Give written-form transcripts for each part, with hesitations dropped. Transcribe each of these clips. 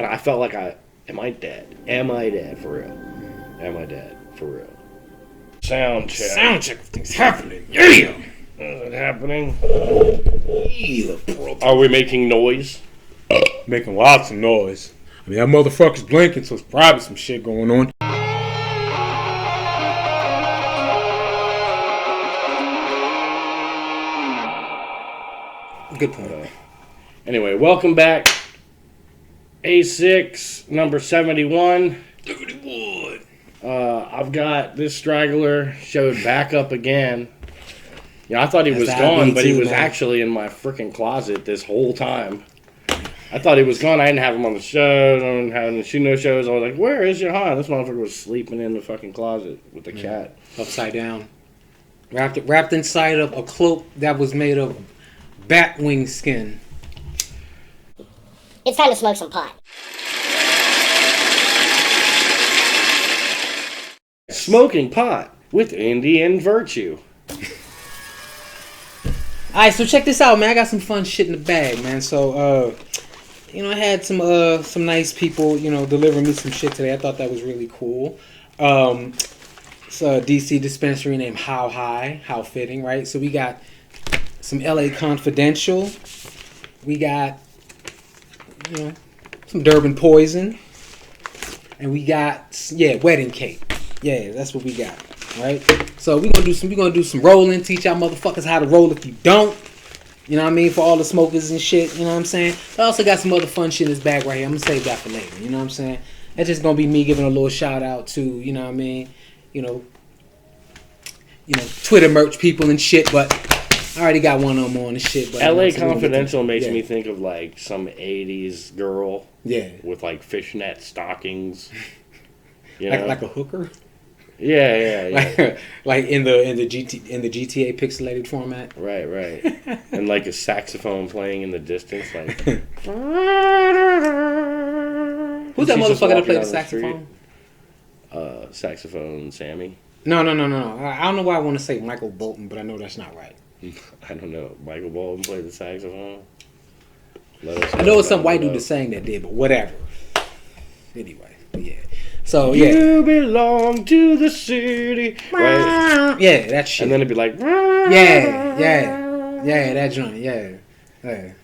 And I felt like am I dead? Am I dead for real? Am I dead for real? Sound check. Sound check. Things happening. Yeah. Is it happening? Yeah, Are we making noise? making lots of noise. I mean, that motherfucker's blinking, so it's probably some shit going on. Good point. Anyway, welcome back. A6, number 71. 71. I've got this straggler showed back up again. You know, I thought he was That's gone, but he too, was man. actually in my freaking closet this whole time. I thought he was gone. I didn't have him on the show. I didn't have him in no shows. I was like, where is Johan? This motherfucker was sleeping in the fucking closet with the cat. Upside down. Wrapped inside of a cloak that was made of bat wing skin. It's time to smoke some pot. Smoking pot with Indian virtue. Alright, so check this out, man. I got some fun shit in the bag, man. So, I had some nice people, deliver me some shit today. I thought that was really cool. It's a DC dispensary named How High, How Fitting, right? So we got some LA Confidential. We got, some Durban Poison. And we got, wedding cake. Yeah, that's what we got, right? So we're gonna do some rolling, teach y'all motherfuckers how to roll if you don't. You know what I mean? For all the smokers and shit, you know what I'm saying? I also got some other fun shit in this bag right here. I'm gonna save that for later, you know what I'm saying? That's just gonna be me giving a little shout out to, you know what I mean? Twitter merch people and shit, but I already got one of them on and shit. But LA Confidential makes me think of like some 80s girl. Yeah. With like fishnet stockings. Like a hooker? Yeah. like in the GTA pixelated format. Right. And like a saxophone playing in the distance, like. Who's that motherfucker that played the saxophone? Saxophone Sammy. No. I don't know why I want to say Michael Bolton, but I know that's not right. I don't know. Michael Bolton played the saxophone. I know it's some white dude that sang that did, but whatever. Anyway, yeah. So you belong to the city, right? Yeah, that shit. And then it'd be like, that joint, yeah.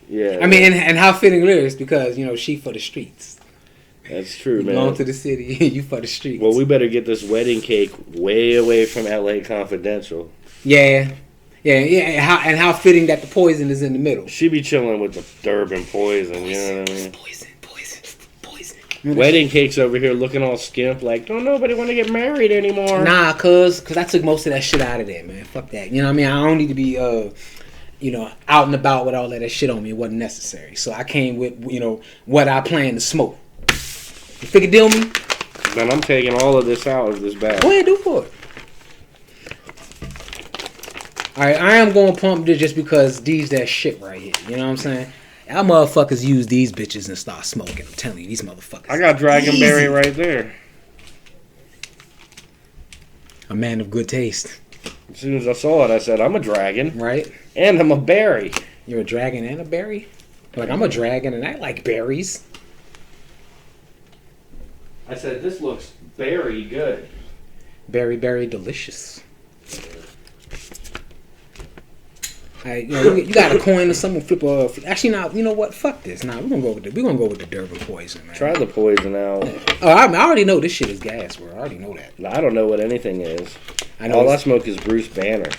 Yeah. I mean, and how fitting lyrics because she for the streets. That's true, man. Belong to the city, you for the streets. Well, we better get this wedding cake way away from LA Confidential. Yeah. How fitting that the poison is in the middle. She be chilling with the Durban Poison, you know what I mean? Poison. Wedding cake's over here looking all skimp, like, don't nobody want to get married anymore. Nah, cause I took most of that shit out of there, man. Fuck that. You know what I mean? I don't need to be, out and about with all that shit on me. It wasn't necessary. So I came with, what I plan to smoke. You figure deal me? Then I'm taking all of this out of this bag. Go ahead, do for it. Alright, I am going to pump this just because these that shit right here. You know what I'm saying? Y'all motherfuckers use these bitches and start smoking. I'm telling you, these motherfuckers. I got Dragonberry right there. A man of good taste. As soon as I saw it, I said, I'm a dragon. Right? And I'm a berry. You're a dragon and a berry? Like, I'm a dragon and I like berries. I said, this looks very good. Very, very delicious. You got a coin or something? Flip. Actually, now you know what? Fuck this. Nah, we're gonna go with the Durban Poison, man. Try the poison out. Oh, I already know this shit is gas, bro. I already know that. I don't know what anything is. I know all I smoke is Bruce Banner.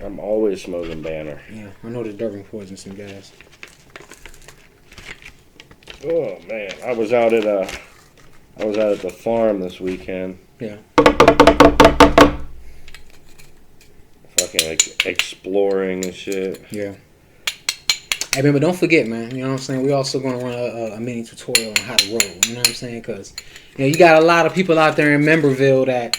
I'm always smoking Banner. Yeah, I know the Durban Poison some gas. Oh man, I was out at the farm this weekend. Yeah. Fucking like exploring and shit. Yeah. Hey, man, but don't forget, man. You know what I'm saying? We're also going to run a mini tutorial on how to roll. You know what I'm saying? Because, you got a lot of people out there in Memberville that,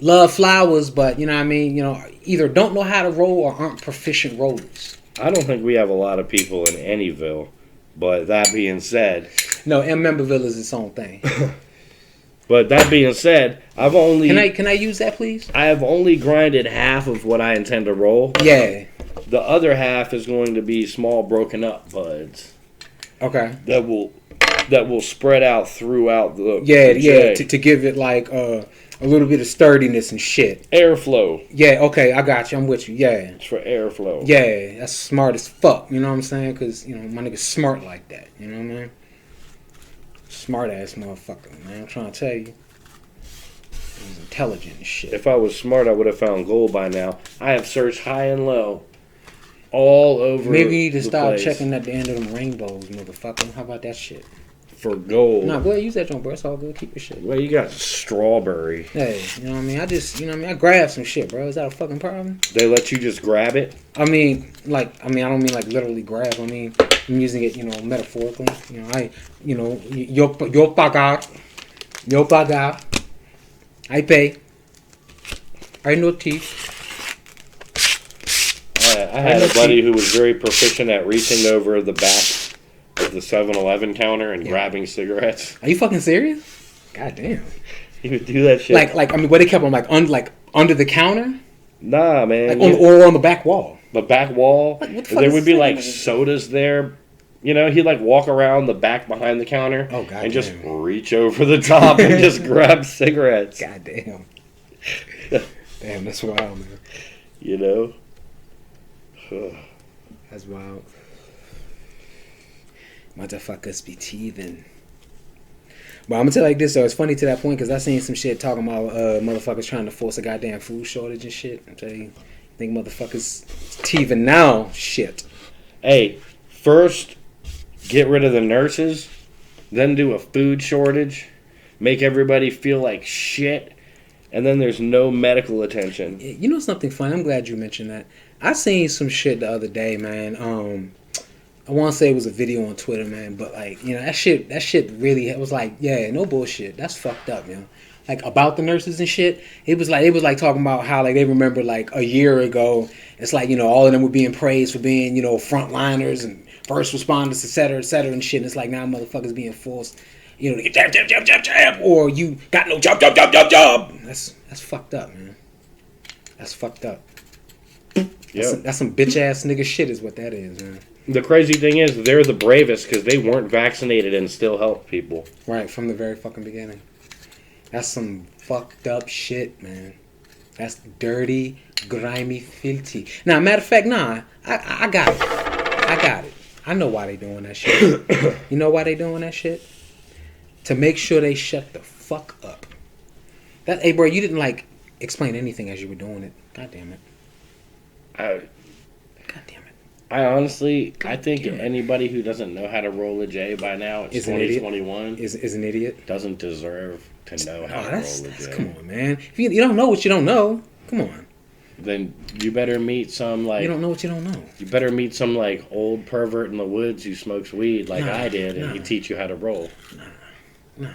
love flowers, but, you know what I mean? Either don't know how to roll or aren't proficient rollers. I don't think we have a lot of people in anyville. But that being said... No, and Memberville is its own thing. But that being said, I've only... Can I use that, please? I have only grinded half of what I intend to roll. Yeah. The other half is going to be small broken up buds. Okay. That will spread out throughout the to give it like a little bit of sturdiness and shit. Airflow. Yeah, okay, I got you. I'm with you. Yeah. It's for airflow. Yeah, that's smart as fuck. You know what I'm saying? Because, you know, my nigga's smart like that. You know what I mean? Smart ass motherfucker, man. I'm trying to tell you. He's intelligent and shit. If I was smart, I would have found gold by now. I have searched high and low. All over. Maybe you need to stop place checking at the end of them rainbows, motherfucker. How about that shit? for gold. Nah, go ahead, use that joint, bro. It's all good. Keep your shit. Well, you got strawberry. Hey, you know what I mean? I just, you know what I mean? I grabbed some shit, bro. Is that a fucking problem? They let you just grab it? I mean, I don't mean like literally grab. I mean, I'm using it, you know, metaphorically. You know, yo pagar. I pay. I notice. I had a buddy who was very proficient at reaching over the back of the 7-Eleven counter and grabbing cigarettes. Are you fucking serious? God damn. He would do that shit. Like I mean, where they kept them like under the counter? Nah, man. Like or on the back wall. The back wall. What the fuck there is would be that? like sodas there. You know, he'd like walk around the back behind the counter and just reach over the top and just grab cigarettes. God damn. Damn, that's wild, man. You know? That's wild. Motherfuckers be teething. But I'm gonna tell you like this though, it's funny to that point because I seen some shit talking about motherfuckers trying to force a goddamn food shortage and shit. I'm telling you, I think motherfuckers teething now. Shit. Hey, first get rid of the nurses, then do a food shortage, make everybody feel like shit, and then there's no medical attention. You know something funny? I'm glad you mentioned that. I seen some shit the other day, man. I want to say it was a video on Twitter, man, but like, you know, that shit really, it was like, yeah, no bullshit. That's fucked up, you know. Like about the nurses and shit. It was like talking about how like they remember like a year ago, it's like, you know, all of them were being praised for being, you know, frontliners and first responders, et cetera, and shit. And it's like now motherfuckers being forced, you know, to get jab, or you got no job. That's fucked up, man. That's fucked up. That's some bitch ass nigga shit is what that is, man. The crazy thing is, they're the bravest because they weren't vaccinated and still helped people. Right, from the very fucking beginning. That's some fucked up shit, man. That's dirty, grimy, filthy. Now, matter of fact, I got it. I know why they doing that shit. You know why they doing that shit? To make sure they shut the fuck up. Hey, bro, you didn't, like, explain anything as you were doing it. God damn it. God damn it. I honestly, I think anybody who doesn't know how to roll a J by now, it's 2021, is an idiot. Doesn't deserve to know how to roll a J. Come on, man. If you don't know what you don't know, come on. Then you better meet some like... You don't know what you don't know. You better meet some like old pervert in the woods who smokes weed like I did, and he teach you how to roll. Nah.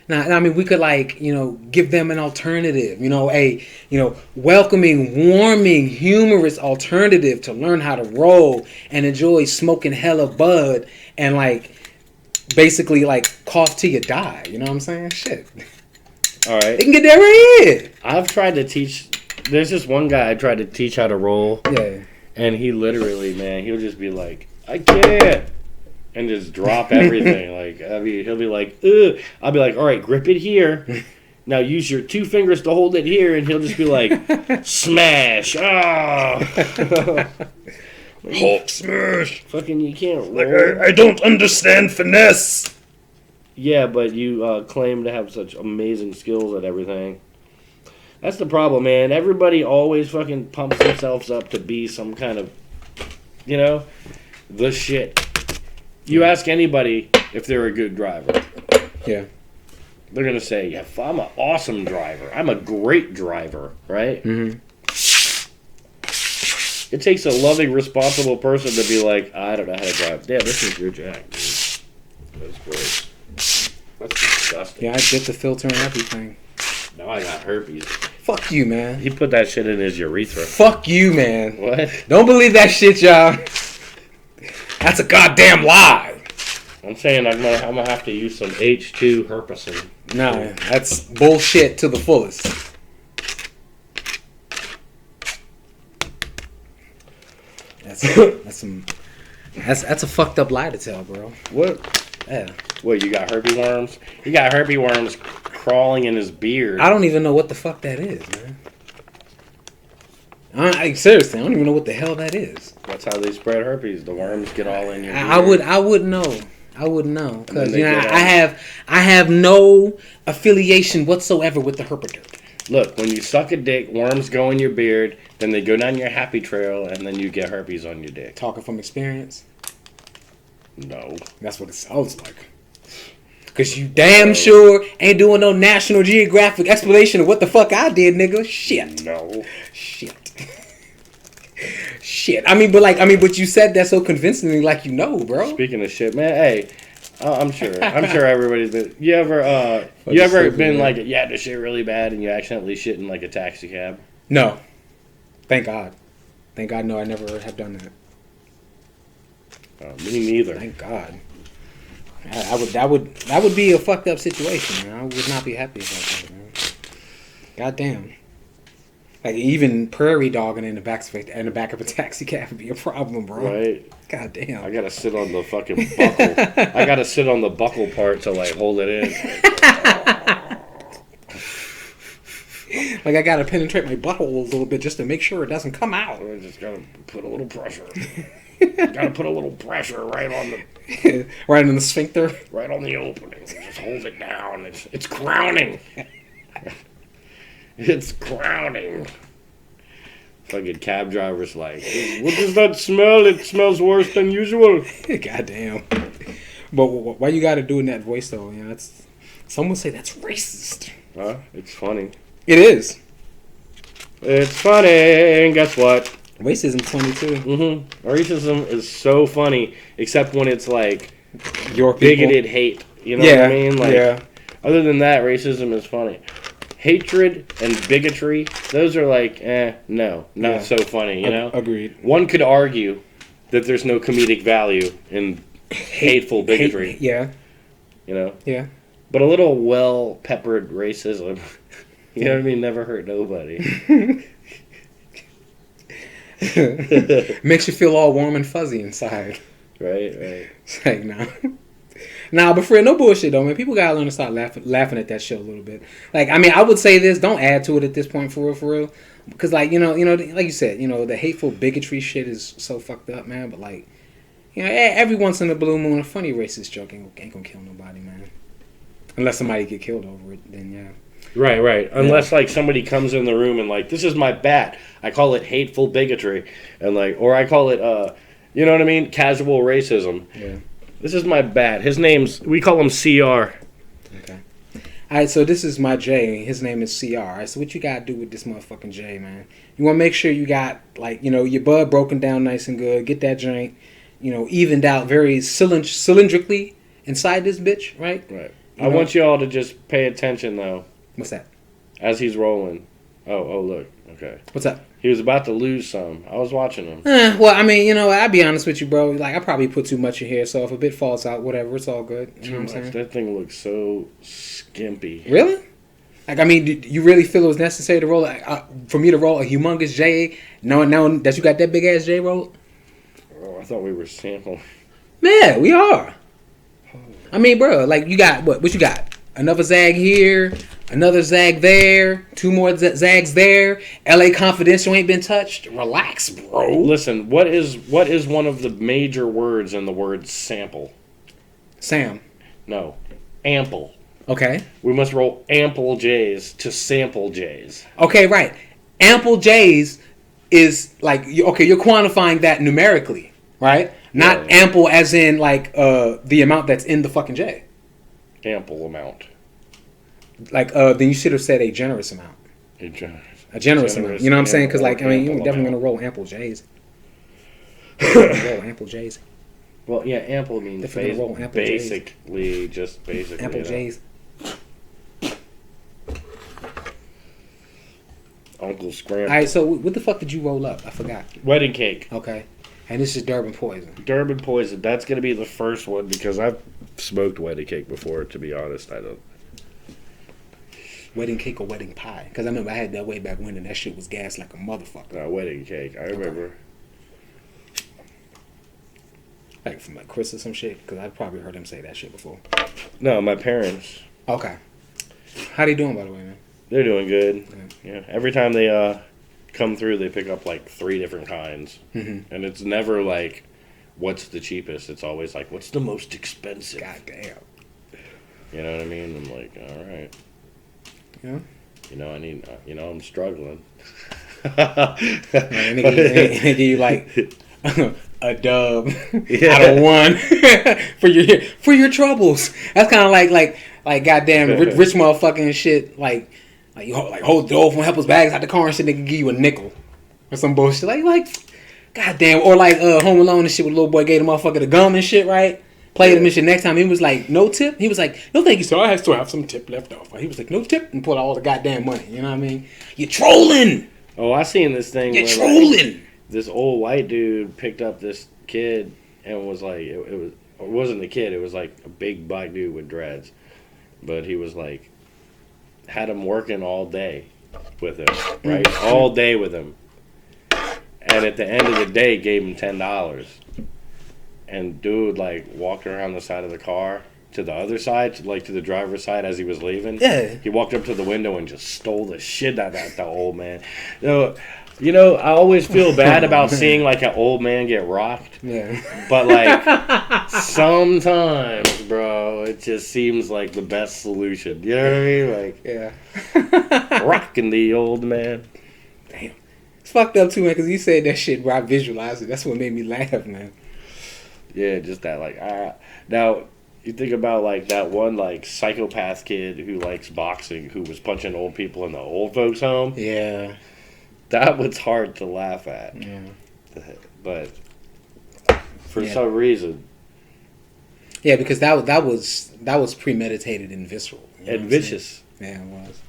I mean, we could like, you know, give them an alternative, you know, welcoming, warming, humorous alternative to learn how to roll and enjoy smoking hella bud and like, basically like cough till you die. You know what I'm saying? Shit. All right. They can get there right here. I've tried to teach. There's this one guy I tried to teach how to roll. Yeah. And he literally, man, he'll just be like, I can't. And just drop everything. He'll be like, ugh. I'll be like, all right, grip it here. Now use your 2 fingers to hold it here. And he'll just be like, smash. Ah. Hulk smash. Fucking, you can't roll. Like, I don't understand finesse. Yeah, but you claim to have such amazing skills at everything. That's the problem, man. Everybody always fucking pumps themselves up to be some kind of, you know, the shit. You ask anybody if they're a good driver. Yeah. They're going to say, yeah, I'm an awesome driver. I'm a great driver, right? Mm-hmm. It takes a loving, responsible person to be like, I don't know how to drive. Damn, this is your jack, dude. That's gross. That's disgusting. Yeah, I get the filter and everything. Now I got herpes. Fuck you, man. He put that shit in his urethra. Fuck you, man. What? Don't believe that shit, y'all. That's a goddamn lie. I'm saying I'm gonna have to use some H2 herpesine. Nah, that's bullshit to the fullest. That's a fucked up lie to tell, bro. What? Yeah. What, you got herpes worms? You got herpes worms crawling in his beard. I don't even know what the fuck that is, man. Seriously, I don't even know what the hell that is. That's how they spread herpes. The worms get all in your beard. I would know. I wouldn't know because they I have no affiliation whatsoever with the herpaderp. Look, when you suck a dick, worms go in your beard, then they go down your happy trail, and then you get herpes on your dick. Talking from experience. No. That's what it sounds like. Cause you damn sure ain't doing no National Geographic explanation of what the fuck I did, nigga. Shit. No. Shit. Shit. But you said that so convincingly, like you know, bro. Speaking of shit, man, hey, I'm sure everybody's been. You ever been like, yeah, this shit really bad, and you accidentally shit in like a taxi cab? No. Thank God. Thank God, no, I never have done that. Me neither. Thank God. That would be a fucked up situation, man. I would not be happy about that, man. God damn. Like even prairie dogging in the back of a taxi cab would be a problem, bro. Right. God damn. I gotta sit on the fucking buckle. I gotta sit on the buckle part to like hold it in. Like I gotta penetrate my butthole a little bit just to make sure it doesn't come out. I just gotta put a little pressure. Gotta put a little pressure right on the right in the sphincter. Right on the opening. Just hold it down. It's crowning. It's crowning. Fucking cab driver's like, what does that smell? It smells worse than usual. Goddamn. But why you gotta do in that voice though? You know, that's someone say that's racist. Huh? It's funny. It is. It's funny, and guess what? Racism's funny too. Mm-hmm. Racism is so funny, except when it's like your bigoted hate. You know what I mean? Like, other than that, racism is funny. Hatred and bigotry, those are like, no, not so funny, you know? Agreed. One could argue that there's no comedic value in hateful bigotry. Yeah. You know? Yeah. But a little well-peppered racism, you know what I mean, never hurt nobody. Makes you feel all warm and fuzzy inside. Right. It's like, nah, but for real, no bullshit though, man. People gotta learn to stop laughing at that shit a little bit. Like, I would say this: don't add to it at this point, for real, because like you know, like you said, the hateful bigotry shit is so fucked up, man. But like, every once in a blue moon, a funny racist joke ain't gonna kill nobody, man. Unless somebody get killed over it, then yeah. Right. Unless like somebody comes in the room and like, this is my bat. I call it hateful bigotry, and like, or I call it, you know what I mean, casual racism. Yeah. This is my bat. We call him CR. Okay. Alright, so this is my J. His name is CR. Alright, so what you gotta do with this motherfucking J, man? You wanna make sure you got, like, your bud broken down nice and good. Get that joint, evened out very cylindrically inside this bitch, right? Right. I want you all to just pay attention, though. What's that? As he's rolling. Oh, look. Okay. What's up? He was about to lose some. I was watching him. Well, I'll be honest with you, bro. Like, I probably put too much in here, so if a bit falls out, whatever, it's all good. You know what I'm saying? That thing looks so skimpy. Really? Like, do you really feel it was necessary to roll, for me to roll a humongous J, knowing that you got that big ass J roll? Oh, I thought we were sampling. Yeah, we are. Bro, like, you got, what you got? Another zag here, another zag there, two more zags there. LA Confidential ain't been touched. Relax, bro. Listen, what is one of the major words in the word sample? Sam. No, ample. Okay. We must roll ample J's to sample J's. Okay, right. Ample J's is like, you're quantifying that numerically, right? Not ample as in like the amount that's in the fucking J. Ample amount. Like, then you should have said a generous amount. A generous amount. You know what I'm saying? Because, like, you're definitely going to roll ample J's. Roll ample J's. Well, yeah, ample means basically, just basically. Ample J's. Uncle Scramble. All right, so what the fuck did you roll up? I forgot. Wedding cake. Okay. And this is Durban Poison. Durban Poison. That's going to be the first one because I've smoked wedding cake before, to be honest. I don't. Wedding cake or wedding pie? Because I remember I had that way back when, and that shit was gas like a motherfucker. Wedding cake. I remember. Like from like Chris or some shit? Because I've probably heard him say that shit before. No, my parents. Okay. How they doing, by the way, man? They're doing good. Yeah. Every time they come through, they pick up like 3 different kinds. Mm-hmm. And it's never like, what's the cheapest? It's always like, what's the most expensive? God damn. You know what I mean? I'm like, all right. Yeah. You know, I need, I'm struggling. And they give you like a dub out of 1 for your troubles. That's kind of like goddamn rich motherfucking shit. Like hold the door from help us bags out the car and shit. They can give you a nickel or some bullshit. Like goddamn, or like Home Alone and shit with little boy gave the motherfucker the gum and shit. Right. Played him and shit. Next time he was like, no tip. He was like, no thank you, sir. I still have some tip left off. He was like, no tip, and pulled out all the goddamn money. You know what I mean? You're trolling. Oh, I seen this thing. You're where, trolling. like, this old white dude picked up this kid and was like, it wasn't a kid. It was like a big black dude with dreads, but he was like, had him working all day with him, right? All day with him, and at the end of the day, gave him $10. And dude, like, walked around the side of the car to the other side, to the driver's side as he was leaving. Yeah. He walked up to the window and just stole the shit out of that old man. You know, I always feel bad about seeing, like, an old man get rocked. Yeah. But, like, sometimes, bro, it just seems like the best solution. You know what I mean? Like, Yeah. rocking the old man. Damn. It's fucked up, too, man, because you said that shit where I visualized it. That's what made me laugh, man. Yeah, just that, like, now, you think about, like, that one, like, psychopath kid who likes boxing who was punching old people in the old folks' home. Yeah. That was hard to laugh at. Yeah. But for some reason. Yeah, because that was premeditated and visceral. You know And vicious. Yeah, it was.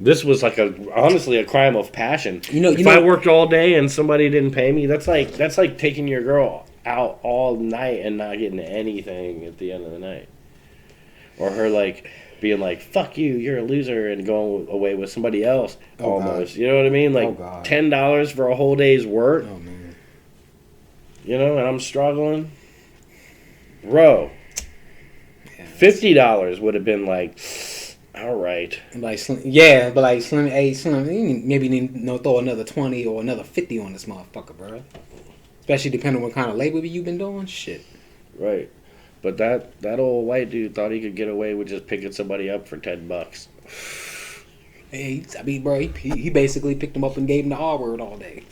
This was like honestly a crime of passion. If I I worked all day and somebody didn't pay me, that's like taking your girl out all night and not getting anything at the end of the night. Or her like being like, fuck you, you're a loser, and going away with somebody else almost. God. You know what I mean? Like $10 for a whole day's work. Oh man. You know, and I'm struggling. Bro. Yeah, $50 would have been like, all right. Like Slim, yeah, but like Slim, you maybe need throw another 20 or another 50 on this motherfucker, bro. Especially depending on what kind of labor you've been doing. Shit. Right. But that old white dude thought he could get away with just picking somebody up for $10. Hey, I mean, bro, he basically picked him up and gave him the R word all day.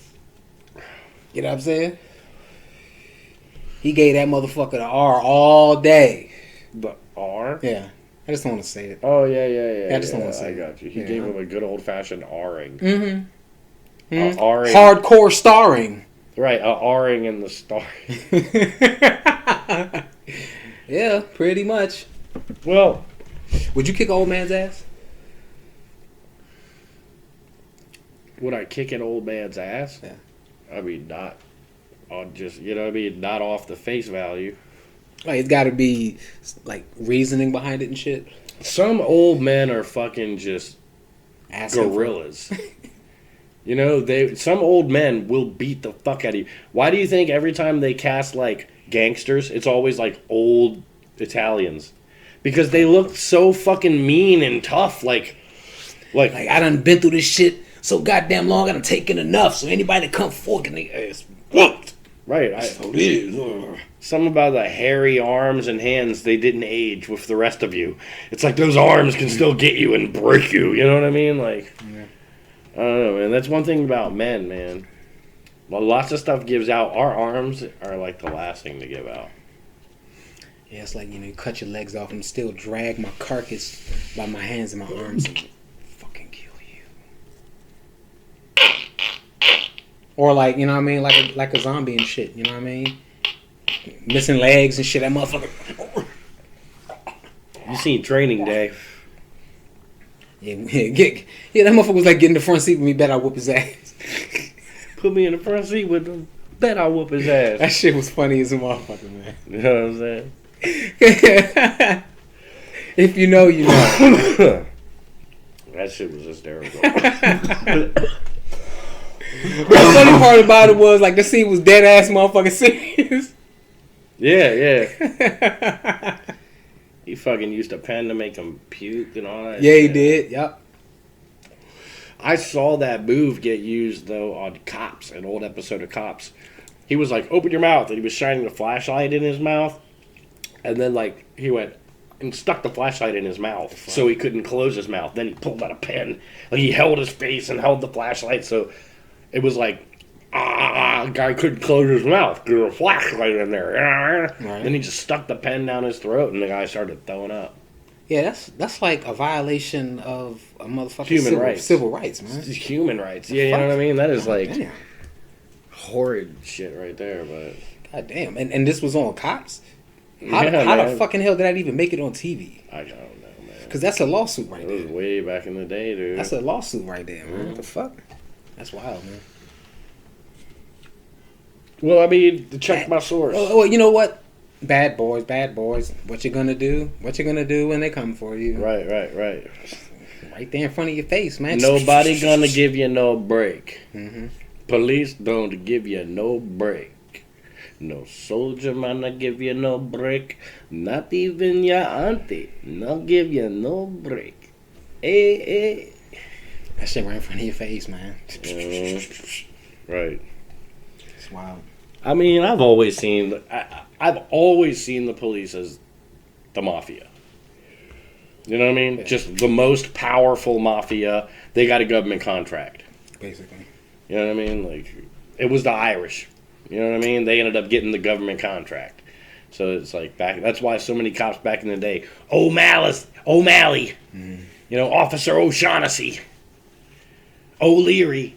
You know what I'm saying? He gave that motherfucker the R all day. The R? Yeah. I just don't want to say it. Oh, yeah. I just don't want to say it. I got you. He gave him a good old-fashioned R-ing. Mm-hmm. R-ing. Hardcore starring. Right, a R-ing in the star. Yeah, pretty much. Well, would you kick an old man's ass? Would I kick an old man's ass? Yeah. I mean, not on just, you know what I mean? Not off the face value. Like, it's got to be, like, reasoning behind it and shit. Some old men are fucking just gorillas. You know, some old men will beat the fuck out of you. Why do you think every time they cast, like, gangsters, it's always, like, old Italians? Because they look so fucking mean and tough. Like I done been through this shit so goddamn long, I done taken enough. So anybody that come forward can their ass whooped. Right. Something about the hairy arms and hands, they didn't age with the rest of you. It's like those arms can still get you and break you. You know what I mean? Like, yeah. I don't know, man. That's one thing about men, man. Well, lots of stuff gives out. Our arms are like the last thing to give out. Yeah, it's like, you know, you cut your legs off and still drag my carcass by my hands and my arms and fucking kill you. Or like, you know what I mean? Like a zombie and shit, you know what I mean? Missing legs and shit, that motherfucker. You seen Training Day. Yeah, that motherfucker was like, get in the front seat with me, bet I whoop his ass. Put me in the front seat with him, bet I whoop his ass. That shit was funny as a motherfucker, man. You know what I'm saying? If you know, you know. That shit was hysterical. The funny part about it was, like, the scene was dead ass motherfucking serious. Yeah. He fucking used a pen to make him puke and all that. Yeah, he shit. did. Yep. I saw that move get used though on Cops, an old episode of Cops. He was like, "Open your mouth," and he was shining the flashlight in his mouth, and then like he went and stuck the flashlight in his mouth so he couldn't close his mouth. Then he pulled out a pen, like he held his face and held the flashlight, so it was like. Guy couldn't close his mouth. There's a flashlight in there. Right. Then he just stuck the pen down his throat, and the guy started throwing up. Yeah, that's like a violation of a motherfucking civil rights, man. It's human rights. Yeah, you know what I mean? That is like Damn. horrid shit right there, but... God damn. And this was on Cops? How the fucking hell did that even make it on TV? I don't know, man. Because that's a lawsuit right It was there. way back in the day, dude. That's a lawsuit right there, man. What the fuck? That's wild, man. Well, I mean, to check my source. Oh, you know what? Bad boys. What you gonna do? What you gonna do when they come for you? Right. Right there in front of your face, man. Nobody gonna give you no break. Mm-hmm. Police don't give you no break. No soldier man not give you no break. Not even your auntie not give you no break. Hey. That shit right in front of your face, man. Right. It's wild. I mean, I've always seen the police as the mafia. You know what I mean? Yeah. Just the most powerful mafia. They got a government contract. Basically. You know what I mean? Like, it was the Irish. You know what I mean? They ended up getting the government contract. So it's like that's why so many cops back in the day, O'Malley, you know, Officer O'Shaughnessy, O'Leary.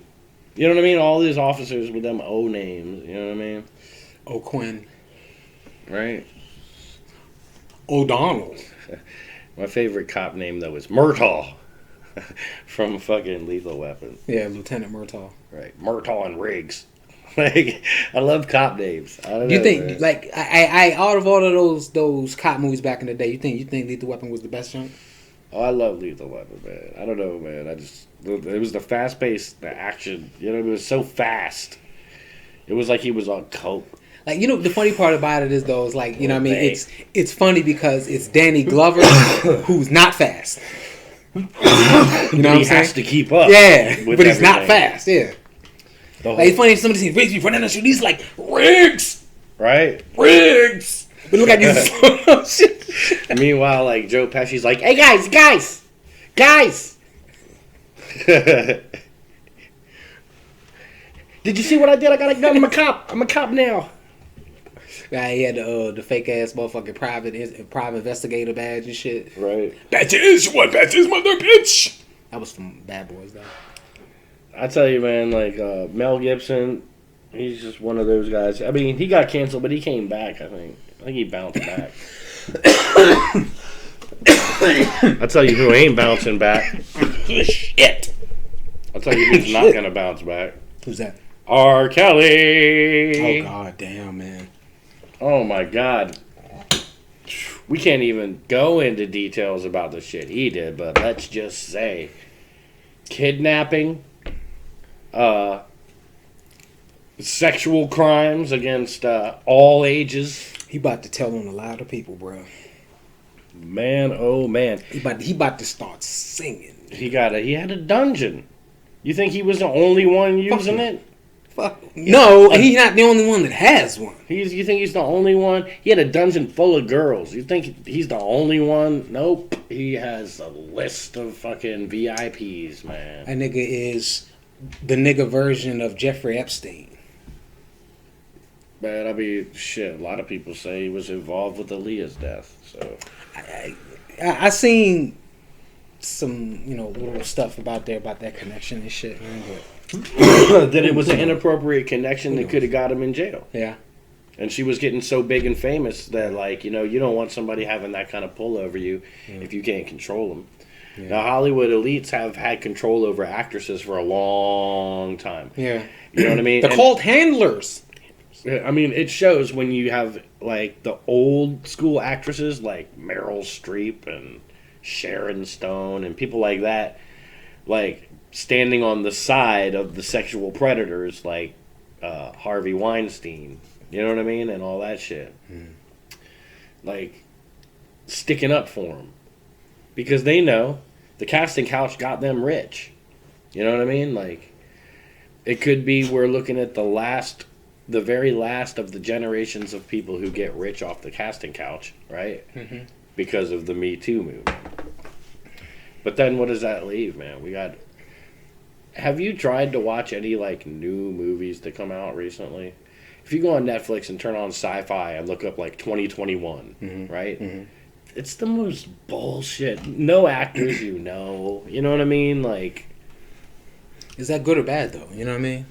You know what I mean? All these officers with them O names. You know what I mean? O'Quinn. Right? O'Donnell. My favorite cop name, though, is Mertaugh from fucking Lethal Weapon. Yeah, Lieutenant Mertaugh. Right. Mertaugh and Riggs. Like, I love cop names. I don't Do you know, think, man. like, I out of all of those cop movies back in the day, you think Lethal Weapon was the best junk? Oh, I love Lethal Weapon, man. I don't know, man. It was the fast paced, the action. You know, it was so fast. It was like he was on coke. Like, you know, the funny part about it is, though, is like, you know what I mean? Dang. It's funny because it's Danny Glover who's not fast. You know what He I'm saying? has to keep up. Yeah, with but he's not everything. fast, yeah. The whole- Like, it's funny if somebody sees Riggs be running down the street, he's like, Riggs! right? Riggs! But look at you. Shit. Meanwhile, like, Joe Pesci's like, hey, guys! Did you see what I did? I got a gun. I'm a cop. I'm a cop now. Yeah, he had the fake ass motherfucking private investigator badge and shit. Right. Badges, what badges, mother bitch? That was from Bad Boys, though. I tell you, man, like, Mel Gibson, he's just one of those guys. I mean, he got canceled, but he came back, I think. I think he bounced back. I'll tell you who ain't bouncing back. Shit. I'll tell you who's not going to bounce back. Who's that? R. Kelly. Oh, god damn, man. Oh, my God. We can't even go into details about the shit he did, but let's just say kidnapping, sexual crimes against all ages. He about to tell on a lot of people, bro. Man, oh man, He about to start singing. he had a dungeon. You think he was the only one using him. it? Fuck. No, he's not the only one that has one. You think he's the only one? He had a dungeon full of girls. You think he's the only one? Nope. He has a list of fucking VIPs, man. That nigga is the nigga version of Jeffrey Epstein. Man, I mean, shit. A lot of people say he was involved with Aaliyah's death. So I seen some, little stuff about that connection and shit, man. But that it was an inappropriate connection that could have got him in jail. yeah. And she was getting so big and famous that, like, you don't want somebody having that kind of pull over you if you can't control them. Yeah. Now, Hollywood elites have had control over actresses for a long time. Yeah. You know what I mean? They're called handlers. I mean, it shows when you have, like, the old school actresses like Meryl Streep and Sharon Stone and people like that, like, standing on the side of the sexual predators like Harvey Weinstein You know what I mean? And all that shit. Like, sticking up for them. Because they know the casting couch got them rich. You know what I mean? Like, it could be we're looking at the very last of the generations of people who get rich off the casting couch, right? Mm-hmm. Because of the Me Too movement. But then what does that leave, man? Have you tried to watch any, like, new movies that come out recently? If you go on Netflix and turn on sci-fi and look up, like, 2021, right? Mm-hmm. It's the most bullshit. No actors you know. You know what I mean? Like... Is that good or bad, though? You know what I mean?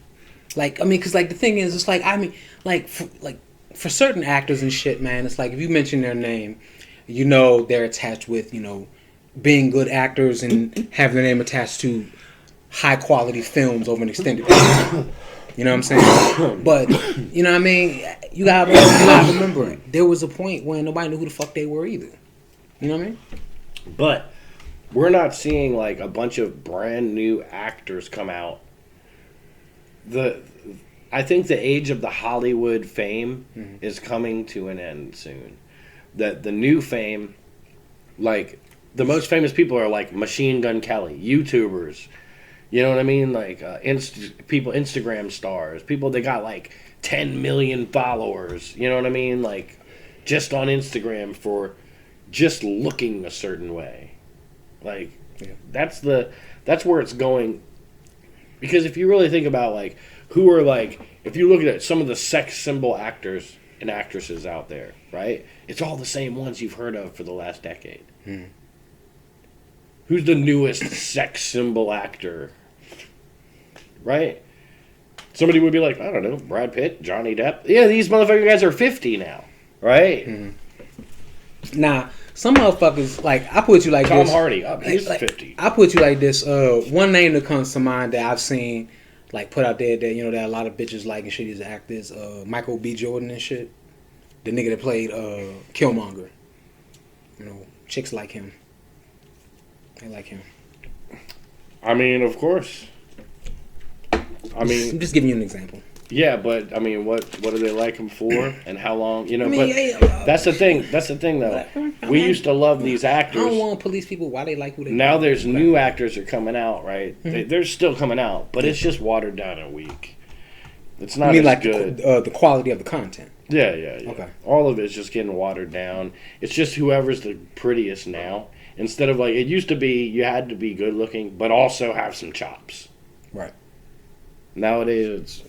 Like, I mean, because, like, the thing is, it's like, I mean, like, for certain actors and shit, man, it's like, if you mention their name, you know they're attached with, you know, being good actors and having their name attached to high-quality films over an extended period. You know what I'm saying? But, you know what I mean? You gotta remember, there was a point when nobody knew who the fuck they were either. You know what I mean? But we're not seeing, like, a bunch of brand new actors come out. I think the age of the Hollywood fame is coming to an end soon. That the new fame, like, the most famous people are, like, Machine Gun Kelly, YouTubers. You know what I mean? Like, people, Instagram stars. People that got, like, 10 million followers. You know what I mean? Like, just on Instagram for just looking a certain way. Like, that's where it's going. Because if you really think about, like, who are, like, if you look at some of the sex symbol actors and actresses out there, right? It's all the same ones you've heard of for the last decade. Who's the newest sex symbol actor? Right? Somebody would be like, I don't know, Brad Pitt, Johnny Depp. Yeah, these motherfucking guys are 50 now, right? Nah, some motherfuckers, like, I put you like Tom this. Hardy, he's like, 50. I put you like this. One name that comes to mind that I've seen, like, put out there that, you know, that a lot of bitches like and shit as actors, Michael B. Jordan and shit. The nigga that played Killmonger. You know, chicks like him. They like him. I mean, of course. I mean, I'm just giving you an example. Yeah, but I mean, what do they like him for, and how long? You know, I mean, but that's the thing. That's the thing, though. We used to love these actors. I don't want to police people why they like who they. Now there's new actors are coming out, right? They're still coming out, but it's just watered down and weak. It's not. You mean like good. The quality of the content? Yeah. Okay. All of it's just getting watered down. It's just whoever's the prettiest now. Instead of, like, it used to be, you had to be good looking, but also have some chops. Right. Nowadays, it's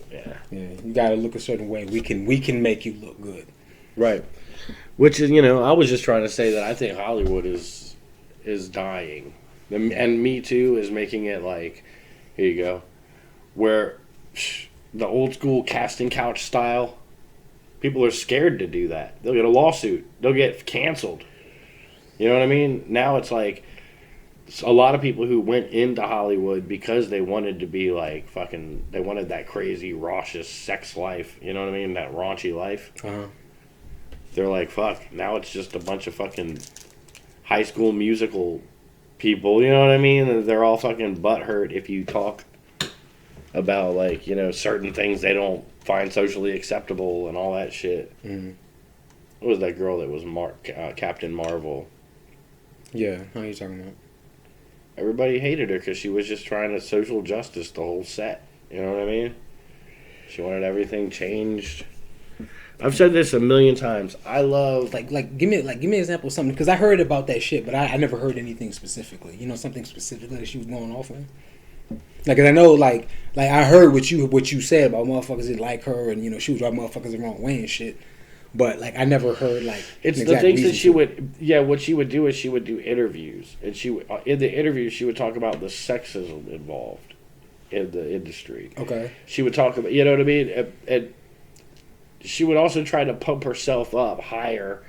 you gotta look a certain way. We can make you look good. Right. Which is, you know, I was just trying to say that I think Hollywood is dying, and Me Too is making it like, here you go, where the old school casting couch style, people are scared to do that. They'll get a lawsuit. They'll get canceled. You know what I mean? Now it's like a lot of people who went into Hollywood because they wanted to be like fucking, they wanted that crazy, raucous sex life. You know what I mean? That raunchy life. Uh-huh. They're like, fuck, now it's just a bunch of fucking High School Musical people. You know what I mean? They're all fucking butthurt if you talk about, like, you know, certain things they don't find socially acceptable and all that shit. Mm-hmm. What was that girl that was Captain Marvel? Yeah, how are you talking about? Everybody hated her because she was just trying to social justice the whole set. You know what I mean? She wanted everything changed. I've said this a million times. I love like give me an example of something, because I heard about that shit, but I never heard anything specifically. You know, something specifically that she was going off on. Like, 'cause I know, like I heard what you said about motherfuckers that like her, and, you know, she was driving motherfuckers the wrong way and shit. But, like, I never heard, like, it's the things that she would. Yeah, what she would do is she would do interviews, and she would, in the interviews she would talk about the sexism involved in the industry. Okay. She would talk about, you know what I mean, and she would also try to pump herself up higher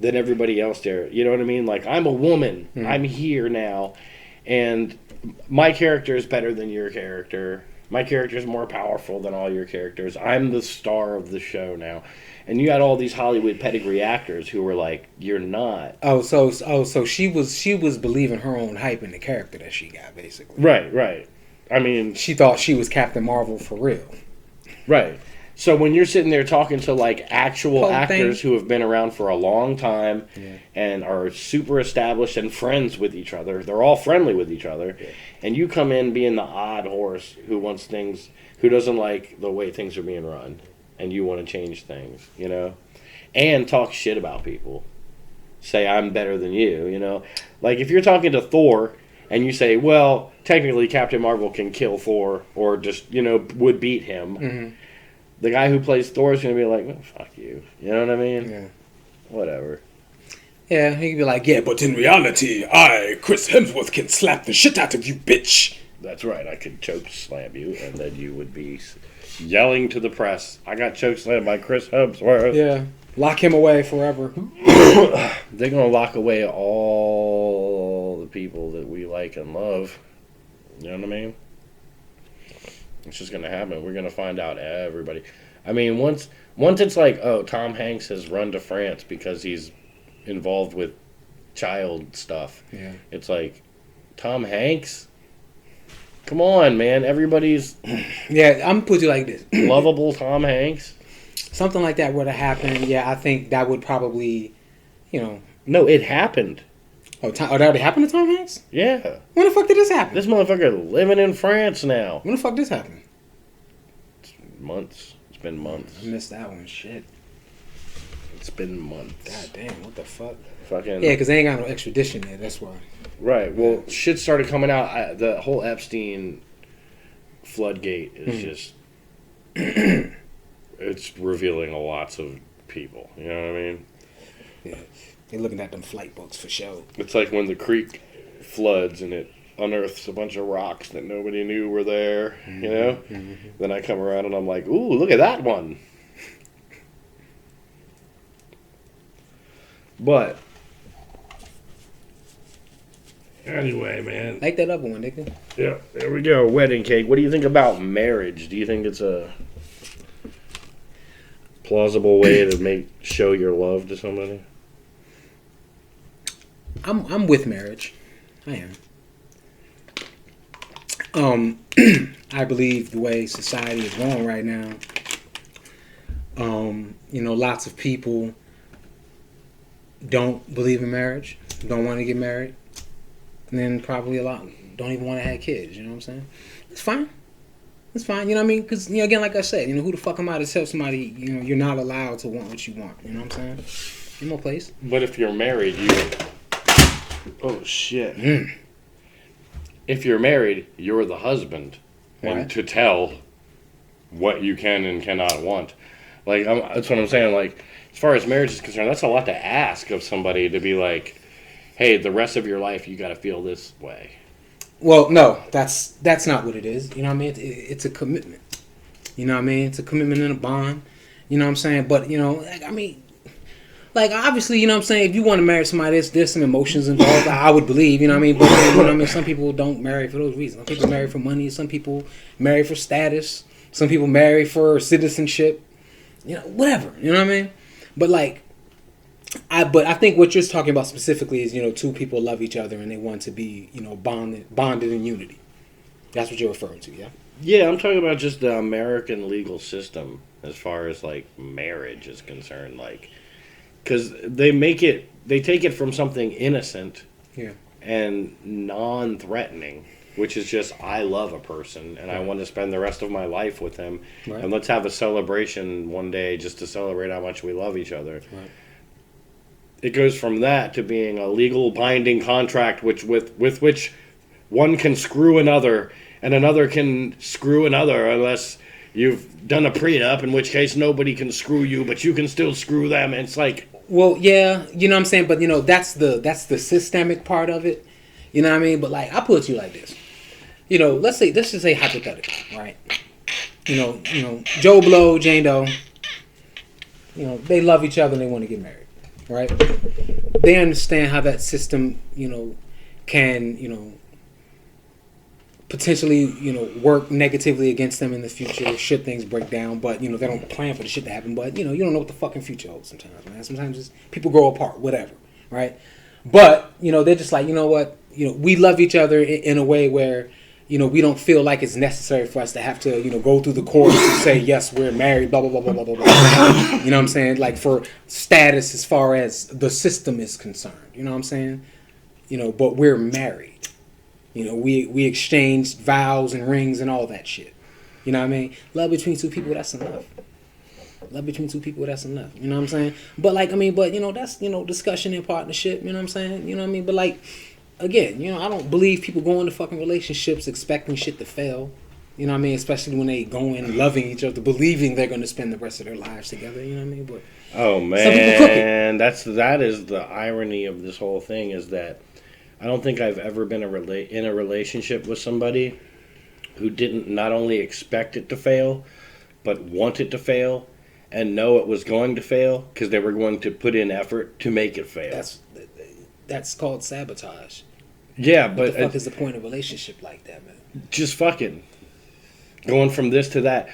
than everybody else there. You know what I mean? Like, I'm a woman. Mm-hmm. I'm here now, and my character is better than your character. My character is more powerful than all your characters. I'm the star of the show now. And you had all these Hollywood pedigree actors who were like, "You're not." So she was believing her own hype in the character that she got, basically. Right. I mean, she thought she was Captain Marvel for real. Right. So when you're sitting there talking to like actual Whole actors thing. who have been around for a long time Yeah. and are super established and friends with each other, they're all friendly with each other, and you come in being the odd horse who wants things, who doesn't like the way things are being run, and you want to change things, you know, and talk shit about people. Say I'm better than you, you know, like if you're talking to Thor and you say, well, technically Captain Marvel can kill Thor or just, you know, would beat him. Mm-hmm. The guy who plays Thor is going to be like, oh, fuck you. You know what I mean? Yeah. Whatever. Yeah, he could be like, yeah, But in reality, I, Chris Hemsworth, can slap the shit out of you, bitch. That's right. I could choke slam you, and then you would be yelling to the press, I got choke slammed by Chris Hemsworth. yeah, lock him away forever. They're going to lock away all the people that we like and love. You know what I mean? It's just going to happen. We're going to find out everybody. I mean, once it's like, oh, Tom Hanks has run to France because he's involved with child stuff. Yeah. It's like, Tom Hanks? Come on, man. Everybody's Yeah, I'm gonna put you like this. lovable Tom Hanks. Something like that were to happen, yeah, I think that would probably, you know. No, it happened. Oh, that already happened to Tom Hanks? Yeah. When the fuck did this happen? This motherfucker living in France now. When the fuck this happened? Months. It's been months. I missed that one. Shit. It's been months. God damn, what the fuck? Fucking. Yeah, because they ain't got no extradition there, that's why. Right. Well, shit started coming out. The whole Epstein floodgate is just. It's revealing lots of people. You know what I mean? Yeah. They're looking at them flight books for sure. It's like when the creek floods and it unearths a bunch of rocks that nobody knew were there. You know? Mm-hmm. Then I come around and I'm like, ooh, look at that one. But. Anyway, man. Like that other one, nigga. Yeah, there we go. Wedding cake. What do you think about marriage? Do you think it's a plausible way to show your love to somebody? I'm with marriage. I am. I believe the way society is going right now, you know, lots of people don't believe in marriage, don't want to get married, and then probably a lot don't even want to have kids. You know what I'm saying? It's fine. It's fine. You know what I mean? Because, you know, again, like I said, you know, who the fuck am I to tell somebody, you know, you're not allowed to want what you want? You know what I'm saying? In no place. But if you're married, oh shit. If you're married, you're the husband, and Right. to tell what you can and cannot want. Like that's what I'm saying. Like as far as marriage is concerned, that's a lot to ask of somebody to be like, hey, the rest of your life you got to feel this way. Well, no, that's not what it is. You know what I mean? It's a commitment. You know what I mean? It's a commitment and a bond. You know what I'm saying? But, you know, like, I mean, like, obviously, you know what I'm saying? If you want to marry somebody, there's some emotions involved, I would believe, you know what I mean? But, you know what I mean? Some people don't marry for those reasons. Some people marry for money. Some people marry for status. Some people marry for citizenship. You know, whatever. You know what I mean? But, like, I think what you're talking about specifically is, you know, two people love each other and they want to be, you know, bonded in unity. That's what you're referring to, yeah? Yeah, I'm talking about just the American legal system as far as like marriage is concerned, like because they take it from something innocent, Yeah. and non-threatening, which is just I love a person and I want to spend the rest of my life with them, Right. and let's have a celebration one day just to celebrate how much we love each other. Right. It goes from that to being a legal binding contract with which one can screw another and another can screw another unless you've done a prenup, in which case nobody can screw you, but you can still screw them. And it's like, Well, yeah, you know what I'm saying, but you know that's the systemic part of it. You know what I mean? But like I put it to you like this. You know, let's just say hypothetically, right? You know, Joe Blow, Jane Doe. You know, they love each other and they want to get married, right? They understand how that system, you know, can, you know, potentially, you know, work negatively against them in the future should things break down. But, you know, they don't plan for the shit to happen. But, you know, you don't know what the fucking future holds sometimes, man. Sometimes it's, people grow apart, whatever, right? But, you know, they're just like, you know what? You know, we love each other in a way where, we don't feel like it's necessary for us to have to, go through the courts to say, yes, we're married, blah, blah, blah, blah, blah, blah, blah. You know what I'm saying? Like, for status as far as the system is concerned. You know what I'm saying? But we're married. We exchanged vows and rings and all that shit. You know what I mean? Love between two people, that's enough. Love between two people, that's enough. You know what I'm saying? But, that's, discussion and partnership. You know what I'm saying? You know what I mean? But, again, I don't believe people go into fucking relationships expecting shit to fail. You know what I mean? Especially when they go in loving each other, believing they're going to spend the rest of their lives together. You know what I mean? But oh man, that is the irony of this whole thing, is that I don't think I've ever been in a relationship with somebody who didn't not only expect it to fail, but want it to fail and know it was going to fail because they were going to put in effort to make it fail. That's called sabotage. Yeah, what but the fuck is the point of a relationship like that, man? Just fucking going from this to that.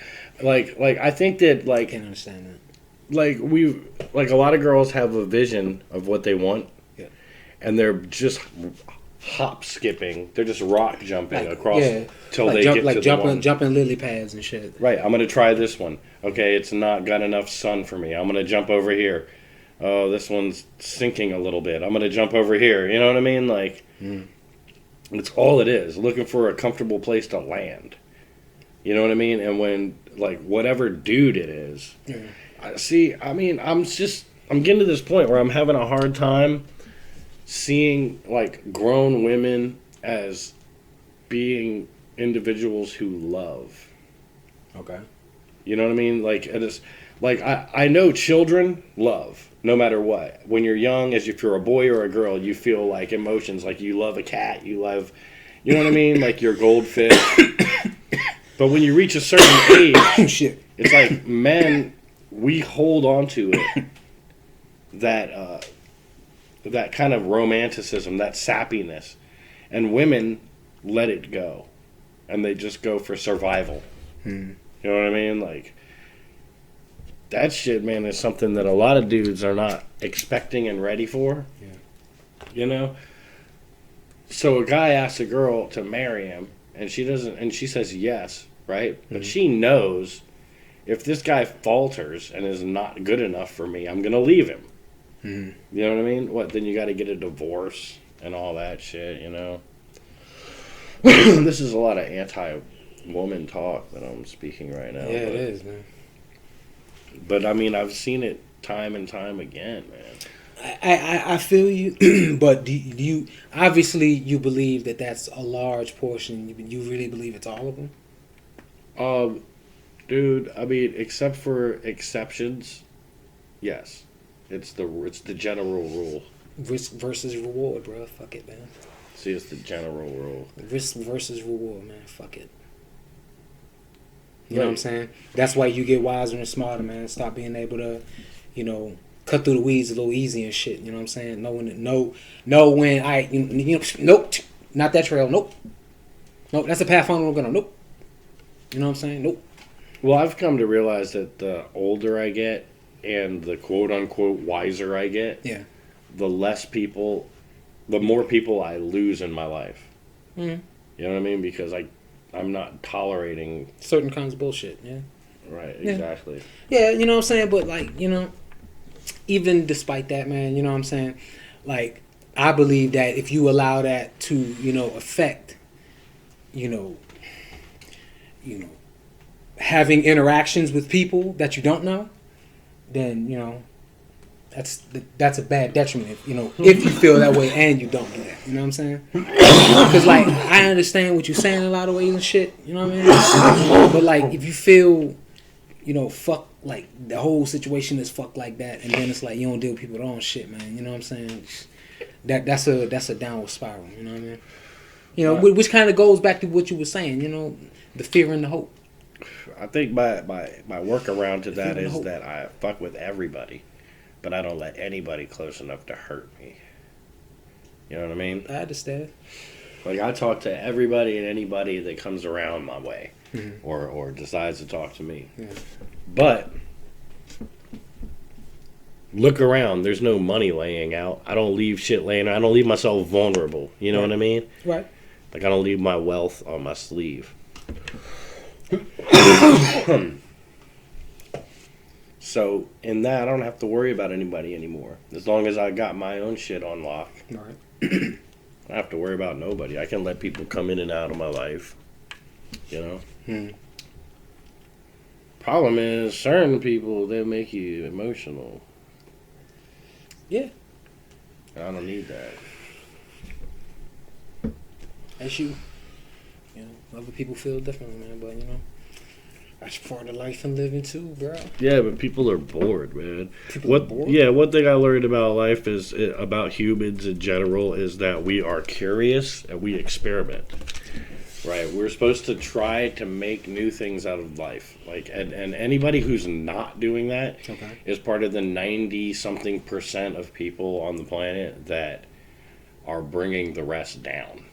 I think that I can't understand that. A lot of girls have a vision of what they want, yeah, and they're just hop skipping. They're just rock jumping across till they get to the one. Jumping lily pads and shit. Right, I'm gonna try this one. Okay, it's not got enough sun for me. I'm gonna jump over here. Oh, this one's sinking a little bit. I'm gonna jump over here. You know what I mean? It's all it is. Looking for a comfortable place to land. You know what I mean? And when whatever dude it is, I'm getting to this point where I'm having a hard time seeing grown women as being individuals who love. Okay. You know what I mean? I know children love no matter what. When you're young, as if you're a boy or a girl, you feel emotions, you love a cat, you love, you know what I mean? Your goldfish. But when you reach a certain age, shit, it's men, we hold on to it. That kind of romanticism, that sappiness, and women let it go, and they just go for survival. You know what I mean? That shit, man, is something that a lot of dudes are not expecting and ready for. Yeah. So a guy asks a girl to marry him, and she says yes, right? Mm-hmm. But she knows if this guy falters and is not good enough for me, I'm gonna leave him. Mm-hmm. You know what I mean? Then you got to get a divorce and all that shit, This is a lot of anti-woman talk that I'm speaking right now. Yeah, it is, man. But I've seen it time and time again, man. I feel you, but do you obviously you believe that that's a large portion? You really believe it's all of them? Dude, except for exceptions, yes. It's the general rule. Risk versus reward, bro. Fuck it, man. See, it's the general rule. Risk versus reward, man. Fuck it. You know what I'm saying? That's why you get wiser and smarter, man. Stop being able to, cut through the weeds a little easy and shit. You know what I'm saying? Know when nope, not that trail. Nope, that's a pathfinder we're gonna. Nope. You know what I'm saying? Nope. Well, I've come to realize that the older I get and the quote unquote wiser I get, the more people I lose in my life. Mm-hmm. You know what I mean? Because I'm not tolerating certain kinds of bullshit. Yeah. Right. Exactly. Yeah. You know what I'm saying? But even despite that, man, you know what I'm saying? I believe that if you allow that to, affect, having interactions with people that you don't know, then, that's a bad detriment, if you feel that way and you don't do that. You know what I'm saying? Because, I understand what you're saying in a lot of ways and shit. You know what I mean? But, if you feel, fuck, the whole situation is fucked like that, and then it's you don't deal with people with their own shit, man. You know what I'm saying? That's a downward spiral. You know what I mean? Which kind of goes back to what you were saying. The fear and the hope. I think my workaround to that is that I fuck with everybody, but I don't let anybody close enough to hurt me. You know what I mean? I understand. I talk to everybody and anybody that comes around my way, or decides to talk to me. Yeah. But look around. There's no money laying out. I don't leave shit laying out. I don't leave myself vulnerable. You know what I mean? Right. Like, I don't leave my wealth on my sleeve. So, in that, I don't have to worry about anybody anymore. As long as I got my own shit on lock, All right. I don't have to worry about nobody. I can let people come in and out of my life. You know? Problem is, certain people, they make you emotional. Yeah. I don't need that. As you know, other people feel differently, man. But you know, that's part of life and living too, bro. Yeah, but people are bored, man. People are bored? Yeah, one thing I learned about life is about humans in general is that we are curious and we experiment. Right, we're supposed to try to make new things out of life. Like, and anybody who's not doing that is part of the 90-something% of people on the planet that are bringing the rest down.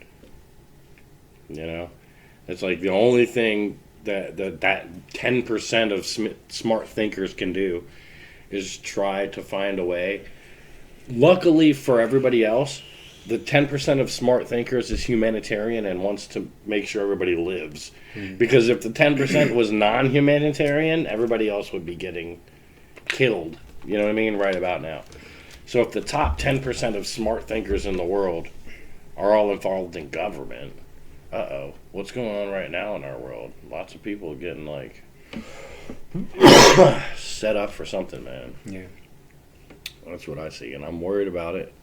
You know, it's like the only thing that 10% of smart thinkers can do is try to find a way. Luckily for everybody else, the 10% of smart thinkers is humanitarian and wants to make sure everybody lives. Because if the 10% was non-humanitarian, everybody else would be getting killed. You know what I mean? Right about now. So if the top 10% of smart thinkers in the world are all involved in government, what's going on right now in our world? Lots of people getting, like, set up for something, man. Yeah. That's what I see, and I'm worried about it.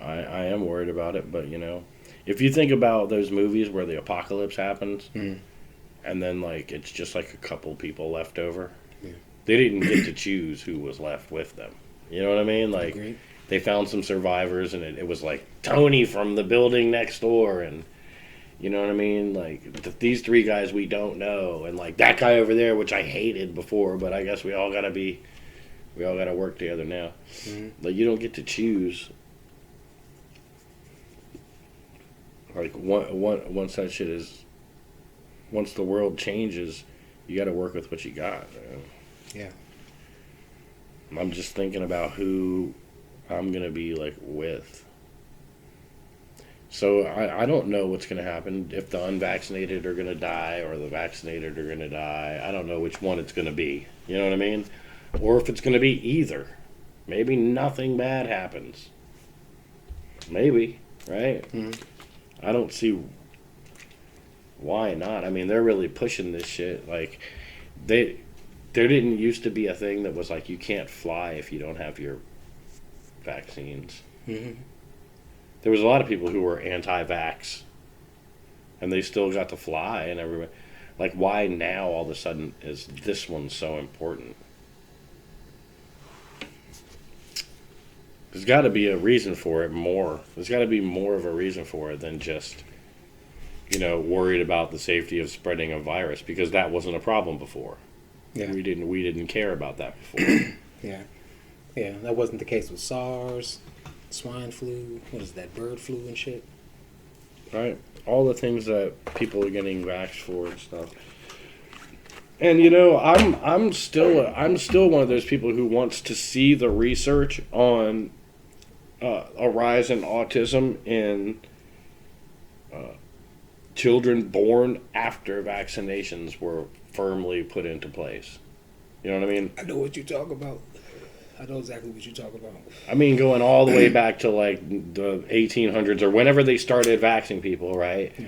I am worried about it, but, you know, if you think about those movies where the apocalypse happens, and then, like, it's just, like, a couple people left over, they didn't get to choose who was left with them. You know what I mean? Like, they found some survivors, and it was, like, Tony from the building next door, and, you know what I mean? Like, these three guys we don't know, and, like, that guy over there, which I hated before, but I guess we all gotta work together now. Like, you don't get to choose. Like, once that shit is, once the world changes, you got to work with what you got, man. Yeah. I'm just thinking about who I'm going to be, like, with. So, I don't know what's going to happen, if the unvaccinated are going to die or the vaccinated are going to die. I don't know which one it's going to be. You know what I mean? Or if it's going to be either. Maybe nothing bad happens. Maybe, right? I don't see why not. I mean, they're really pushing this shit. Like, there didn't used to be a thing that was like, you can't fly if you don't have your vaccines. There was a lot of people who were anti-vax, and they still got to fly and everybody. Like, why now all of a sudden is this one so important? There's got to be a reason for it more. There's got to be more of a reason for it than just, you know, worried about the safety of spreading a virus, because that wasn't a problem before. Yeah. We didn't care about that before. Yeah. That wasn't the case with SARS, swine flu. What is that? Bird flu and shit. Right. All the things that people are getting vaxxed for and stuff. And, you know, I'm still one of those people who wants to see the research on a rise in autism in children born after vaccinations were firmly put into place. You know what I mean? I know what you talk about. I know exactly what you talk about. I mean, going all the way back to, like, the 1800s or whenever they started vaccinating people, right? Yeah.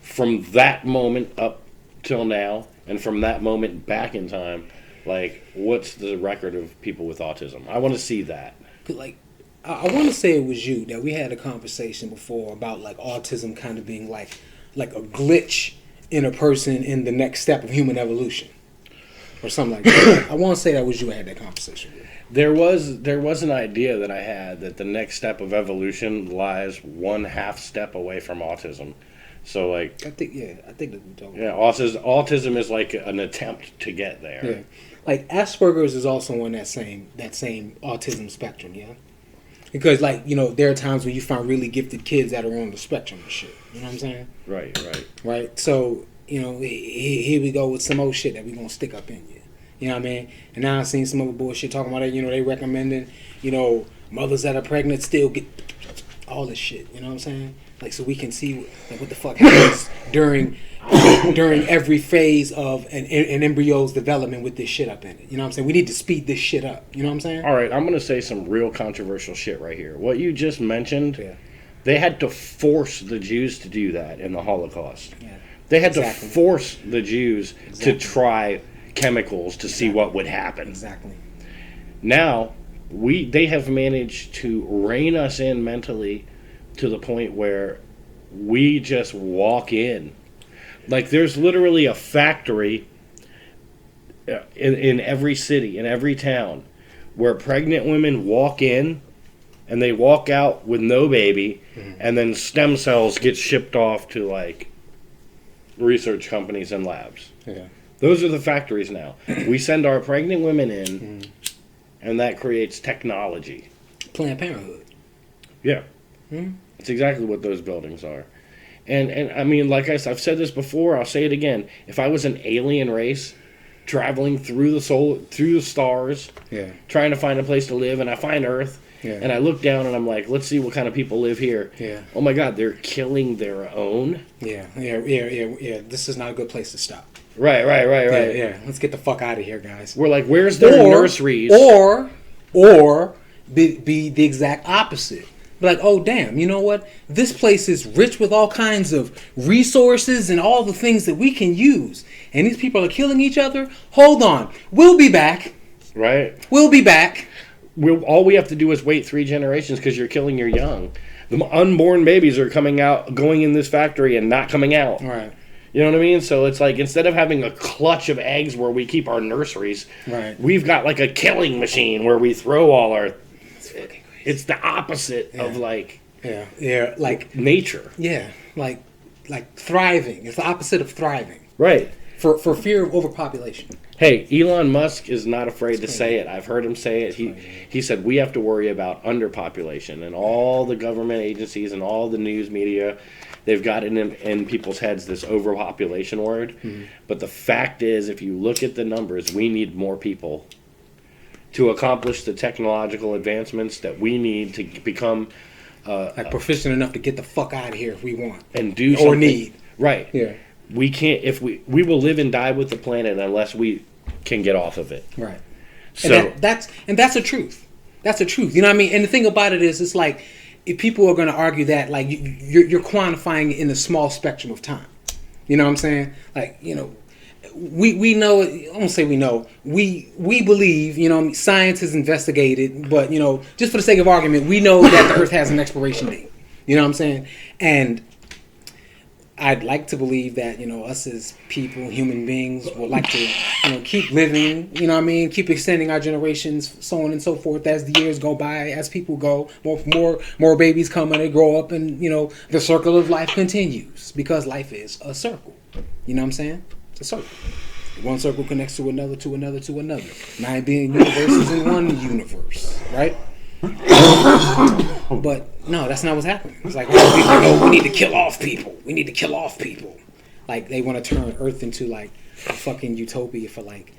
From that moment up till now, and from that moment back in time, like, what's the record of people with autism? I want to see that. Like, I want to say it was you that we had a conversation before about, like, autism kind of being like a glitch in a person in the next step of human evolution, or something like that. I want to say that was you I had that conversation with. There was an idea that I had that the next step of evolution lies 1/2 step away from autism. So, like, I think that we talking. Yeah, autism is like an attempt to get there. Yeah, like Asperger's is also on that same autism spectrum. Yeah, because, like, you know, there are times when you find really gifted kids that are on the spectrum and shit. You know what I'm saying? Right. So, you know, here we go with some old shit that we gonna stick up in you. You know what I mean? And now I've seen some other bullshit talking about it. You know, they recommending, you know, mothers that are pregnant still get all this shit. You know what I'm saying? Like, so we can see like what the fuck happens during every phase of an embryo's development with this shit up in it. You know what I'm saying? We need to speed this shit up. You know what I'm saying? All right, I'm gonna say some real controversial shit right here. What you just mentioned, Yeah. they had to force the Jews to do that in the Holocaust. Yeah. They had Exactly. to force the Jews Exactly. to try chemicals to see what would happen. Exactly. Now, they have managed to rein us in mentally to the point where we just walk in. Like, there's literally a factory in every city, in every town, where pregnant women walk in and they walk out with no baby, and then stem cells get shipped off to, like, research companies and labs. Yeah. Those are the factories now. We send our pregnant women in, and that creates technology. Planned Parenthood. Yeah. It's exactly what those buildings are. And I mean, like I've said this before, I'll say it again. If I was an alien race traveling through the stars, Yeah. trying to find a place to live, and I find Earth, Yeah. and I look down and I'm like, let's see what kind of people live here. Yeah. Oh my God, they're killing their own. Yeah. This is not a good place to stop. Right. Yeah. Let's get the fuck out of here, guys. We're like, where's their nurseries? Or be the exact opposite. Be like, oh damn, you know what? This place is rich with all kinds of resources and all the things that we can use. And these people are killing each other. Hold on. We'll be back. Right. We'll be back. All we have to do is wait 3 generations because you're killing your young. The unborn babies are going in this factory and not coming out. Right. You know what I mean? So it's like, instead of having a clutch of eggs where we keep our nurseries, Right. we've got like a killing machine where we throw all our... It's the opposite of like Yeah. Like nature. like thriving. It's the opposite of thriving. Right. For fear of overpopulation. Hey, Elon Musk is not afraid to say it. I've heard him say it. He said we have to worry about underpopulation, and all the government agencies and all the news media, they've got in people's heads this overpopulation word. But the fact is, if you look at the numbers, we need more people to accomplish the technological advancements that we need to become Like proficient enough to get the fuck out of here if we want. and do something. Or need. Right. Yeah. We can't, if we will live and die with the planet unless we can get off of it. Right. So And that's the truth. That's the truth. You know what I mean? And the thing about it is, it's like, if people are going to argue that, like, you're quantifying it in a small spectrum of time. You know what I'm saying? Like, you know, we know, I won't say we know, we believe, you know, science has investigated, but, you know, just for the sake of argument, we know that the Earth has an expiration date. You know what I'm saying? And I'd like to believe that, you know, us as people, human beings, would like to, you know, keep living, you know what I mean? Keep extending our generations, so on and so forth, as the years go by, as people go, more babies come and they grow up, and, you know, the circle of life continues, because life is a circle. You know what I'm saying? It's a circle. One circle connects to another, to another, to another. 9 billion universes in one universe, right? But no, that's not what's happening. It's like, oh, we need to kill off people. We need to kill off people. Like, they want to turn Earth into like a fucking utopia for like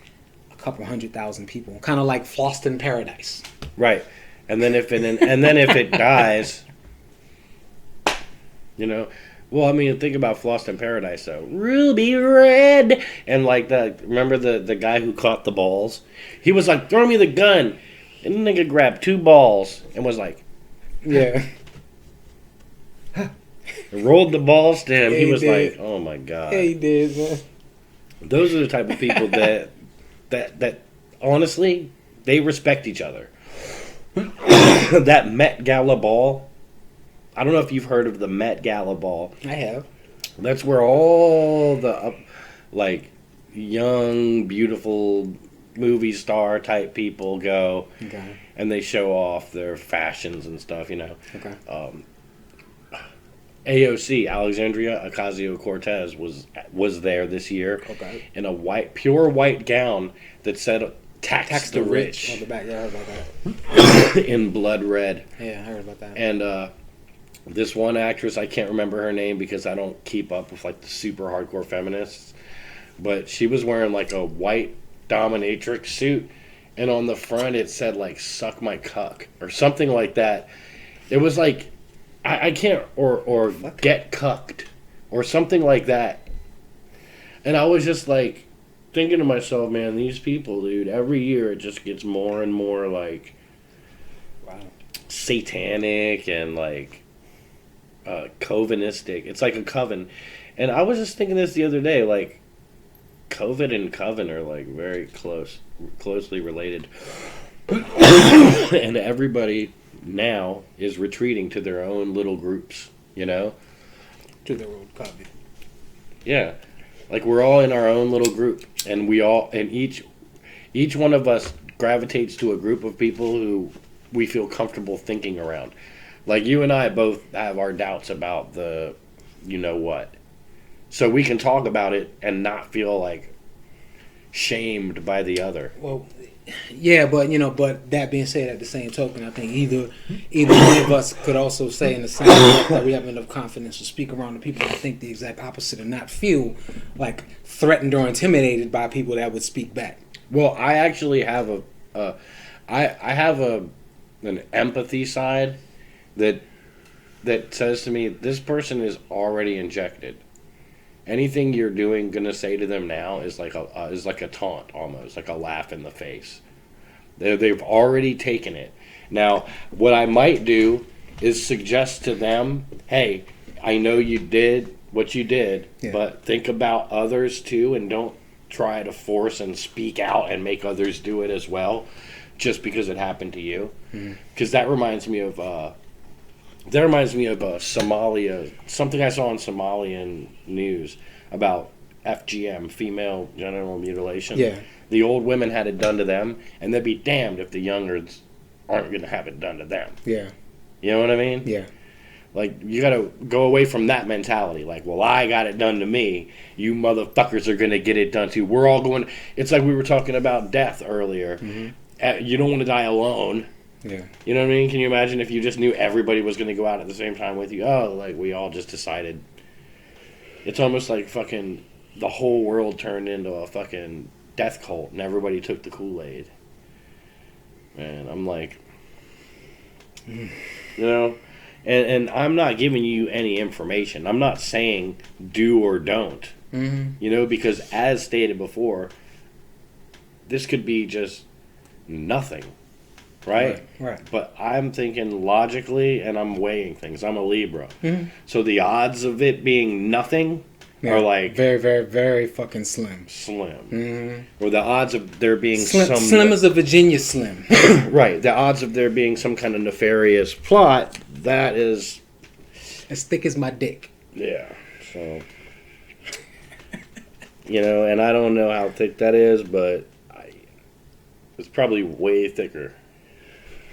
a couple 100,000 people, kind of like Fhloston Paradise. right, and then if it dies, you know. Well, I mean, think about Fhloston Paradise, though. Ruby red, and like remember the guy who caught the balls? He was like, "Throw me the gun," and the nigga grabbed 2 balls and was like, Yeah. rolled the balls to him. Yeah, He he was did. like, "Oh my god." Yeah, he did, man. Those are the type of people that honestly, they respect each other. That Met Gala ball. I don't know if you've heard of the Met Gala ball. I have. That's where all the like young, beautiful movie star type people go, Okay. and they show off their fashions and stuff. You know, Okay. AOC, Alexandria Ocasio-Cortez, was there this year Okay. in a pure white gown that said "Tax the rich" On the back. Yeah, I heard about that. in blood red. Yeah, I heard about that. And this one actress, I can't remember her name because I don't keep up with like the super hardcore feminists, but she was wearing like a white dominatrix suit, and on the front it said like "suck my cuck" or something like that. It was like I can't, or get cucked, or something like that. And I was just like thinking to myself, man, these people, dude, every year it just gets more and more like satanic and like covenistic. It's like a coven. And I was just thinking this the other day, like COVID and coven are like very closely related. And everybody now is retreating to their own little groups, you know? To their own coven. Yeah. Like we're all in our own little group, and each one of us gravitates to a group of people who we feel comfortable thinking around. Like you and I both have our doubts about the you know what. So we can talk about it and not feel like shamed by the other. Well, yeah, but that being said, at the same token, I think either one of us could also say in the same breath that we have enough confidence to speak around the people that think the exact opposite and not feel like threatened or intimidated by people that would speak back. Well, I actually have I have an empathy side that says to me, this person is already injected. Anything you're gonna say to them now is like a taunt, almost like a laugh in the face. They've already taken it. Now, what I might do is suggest to them, hey, I know you did what you did, but think about others too, and don't try to force and speak out and make others do it as well, just because it happened to you. Because that reminds me of Somalia, something I saw on Somalian news about FGM, female genital mutilation. Yeah. The old women had it done to them, and they'd be damned if the youngers aren't going to have it done to them. Yeah. You know what I mean? Yeah. Like, you got to go away from that mentality. Like, well, I got it done to me. You motherfuckers are going to get it done too. We're all going... It's like we were talking about death earlier. You don't want to die alone. Yeah. You know what I mean? Can you imagine if you just knew everybody was going to go out at the same time with you? Oh, like we all just decided. It's almost like fucking the whole world turned into a fucking death cult and everybody took the Kool-Aid. Man, I'm like, you know, and I'm not giving you any information. I'm not saying do or don't, you know, because as stated before, this could be just nothing. Right? But I'm thinking logically, and I'm weighing things. I'm a Libra. So the odds of it being nothing are like... Very, very, very fucking slim. Or the odds of there being Slim as a Virginia Slim. Right. The odds of there being some kind of nefarious plot, that is... As thick as my dick. Yeah. So... You know, and I don't know how thick that is, but it's probably way thicker.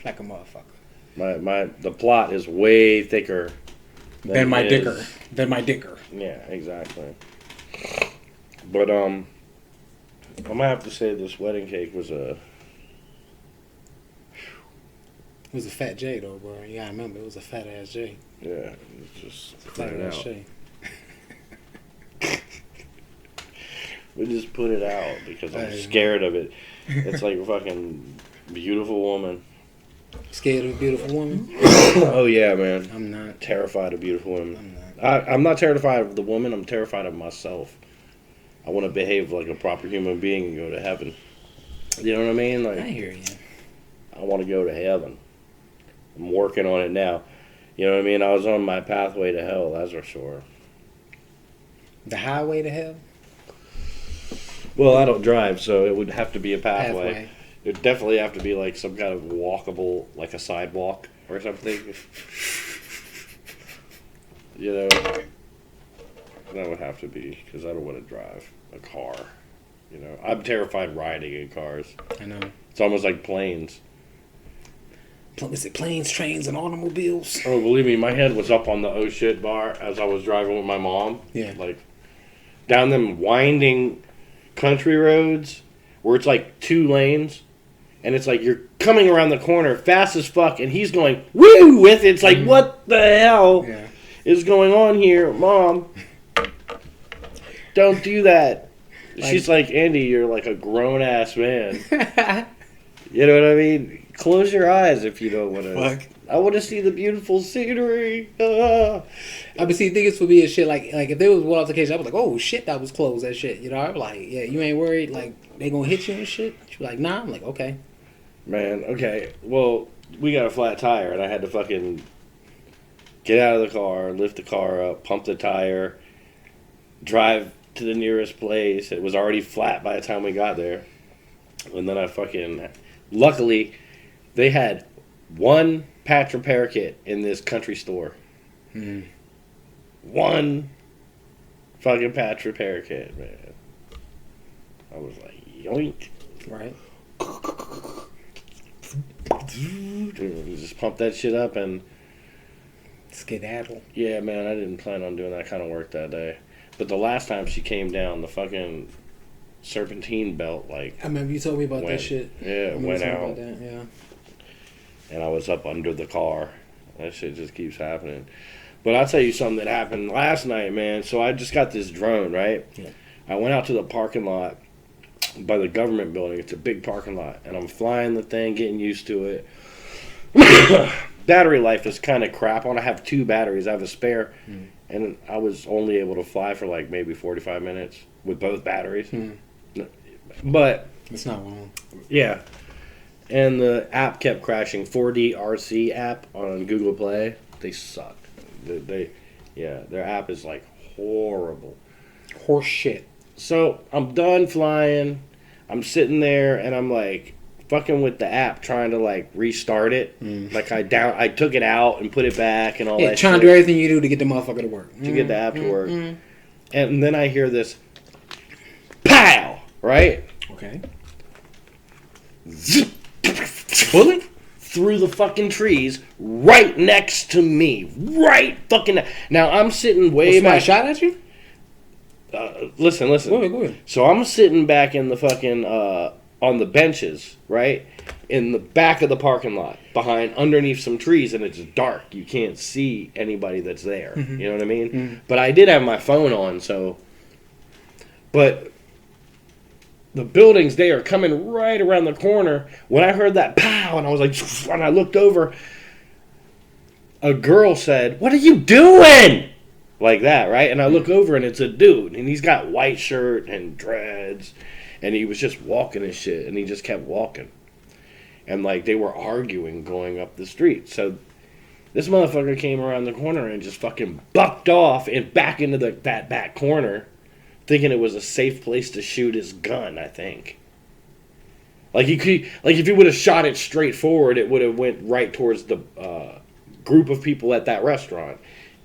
Like a motherfucker. The plot is way thicker than my dicker. Yeah, exactly. But I'm gonna have to say this wedding cake was It was a fat J though, bro. You gotta remember, it was a fat ass J. Yeah, it's just Fat ass J. We just put it out because I'm scared of it. It's like a fucking beautiful woman. Scared of a beautiful woman? Oh yeah, man. I'm not. Terrified of beautiful women. I'm not. I'm not terrified of the woman. I'm terrified of myself. I want to behave like a proper human being and go to heaven. You know what I mean? Like, I hear you. I want to go to heaven. I'm working on it now. You know what I mean? I was on my pathway to hell, that's for sure. The highway to hell? Well, I don't drive, so it would have to be a pathway. It would definitely have to be like some kind of walkable, like a sidewalk or something. You know, that would have to be, because I don't want to drive a car. You know, I'm terrified riding in cars. I know. It's almost like planes. Is it planes, trains, and automobiles? Oh, believe me, my head was up on the oh shit bar as I was driving with my mom. Yeah. Like, down them winding country roads where it's like 2 lanes. And it's like you're coming around the corner fast as fuck, and he's going woo with it. It's like, what the hell is going on here, Mom? Don't do that. She's like, Andy, you're like a grown ass man. You know what I mean? Close your eyes if you don't want to. Fuck. I want to see the beautiful scenery. I mean, see, niggas would be a shit like if there was one altercation, I was like, oh shit, that was close, that shit. You know, I was like, yeah, you ain't worried, like they gonna hit you and shit. She was like, nah. I'm like, okay. Man, okay. Well, we got a flat tire, and I had to fucking get out of the car, lift the car up, pump the tire, drive to the nearest place. It was already flat by the time we got there. And then I fucking... Luckily, they had one patch repair kit in this country store. One fucking patch repair kit, man. I was like, yoink. Right. Just pump that shit up and... Skedaddle. Yeah, man, I didn't plan on doing that kind of work that day. But the last time she came down, the fucking serpentine belt, like... I remember you told me about that shit. Yeah, it went out. Yeah. And I was up under the car. That shit just keeps happening. But I'll tell you something that happened last night, man. So I just got this drone, right? Yeah. I went out to the parking lot by the government building. It's a big parking lot. And I'm flying the thing, getting used to it. Battery life is kind of crap. I have 2 batteries. I have a spare. And I was only able to fly for like maybe 45 minutes with both batteries. But... It's not wrong. Yeah. And the app kept crashing. 4D RC app on Google Play. They suck. Their app is like horrible. Horse shit. So I'm done flying. I'm sitting there and I'm like fucking with the app, trying to like restart it. Like I took it out and put it back and all that. Trying to do everything you do to get the motherfucker to work. To get the app to work. And then I hear this pow, right? Okay. Zip. Bullet through the fucking trees right next to me. Right fucking... Now, I'm sitting way back... shot at you? Listen. Go ahead. So I'm sitting back in the fucking... on the benches, right? In the back of the parking lot. Underneath some trees, and it's dark. You can't see anybody that's there. You know what I mean? But I did have my phone on, so... But... The buildings, they are coming right around the corner. When I heard that pow, and I was like, and I looked over, a girl said, "What are you doing?" Like that, right? And I look over, and it's a dude, and he's got white shirt and dreads, and he was just walking and shit, and he just kept walking. And, like, they were arguing going up the street. So this motherfucker came around the corner and just fucking bucked off and back into that back corner, thinking it was a safe place to shoot his gun, I think. Like if he would have shot it straight forward, it would have went right towards the group of people at that restaurant.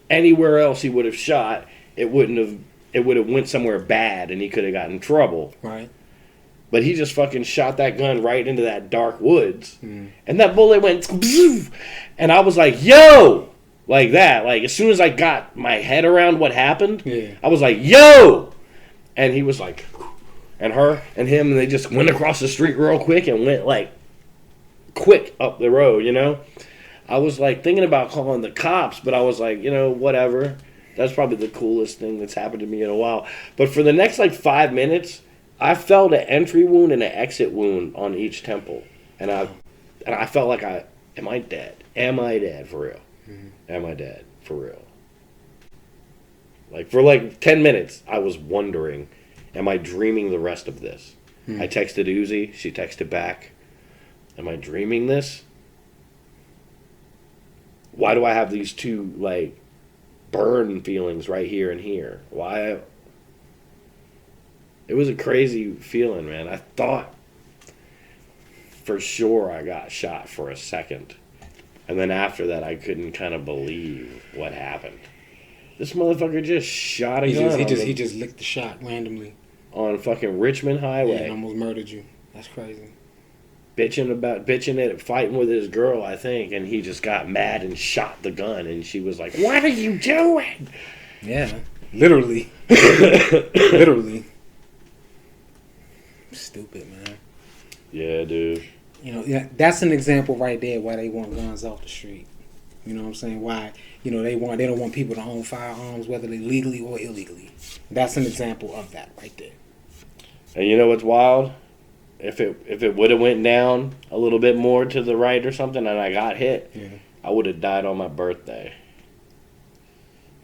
Anywhere else he would have shot, it would have went somewhere bad and he could have gotten in trouble. Right. But he just fucking shot that gun right into that dark woods. And that bullet went and I was like, yo! Like that. Like as soon as I got my head around what happened, I was like, yo! And he was like, and her and him, and they just went across the street real quick and went like quick up the road, you know? I was like thinking about calling the cops, but I was like, you know, whatever. That's probably the coolest thing that's happened to me in a while. But for the next like 5 minutes, I felt an entry wound and an exit wound on each temple. And I felt like am I dead? Am I dead for real? Am I dead for real? Like, for like 10 minutes, I was wondering, am I dreaming the rest of this? I texted Uzi. She texted back. Am I dreaming this? Why do I have these 2, like, burn feelings right here and here? Why? It was a crazy feeling, man. I thought for sure I got shot for a second. And then after that, I couldn't kind of believe what happened. This motherfucker just shot a gun. He just licked the shot randomly on fucking Richmond Highway. Yeah, and almost murdered you. That's crazy. Bitching it, fighting with his girl, I think, and he just got mad and shot the gun, and she was like, "What are you doing?" Yeah, literally, literally. Stupid, man. Yeah, dude. You know, that's an example right there why they want guns off the street. You know what I'm saying? Why, you know, they don't want people to own firearms, whether they legally or illegally. That's an example of that right there. And you know what's wild? if it would have went down a little bit more to the right or something, and I got hit, I would have died on my birthday.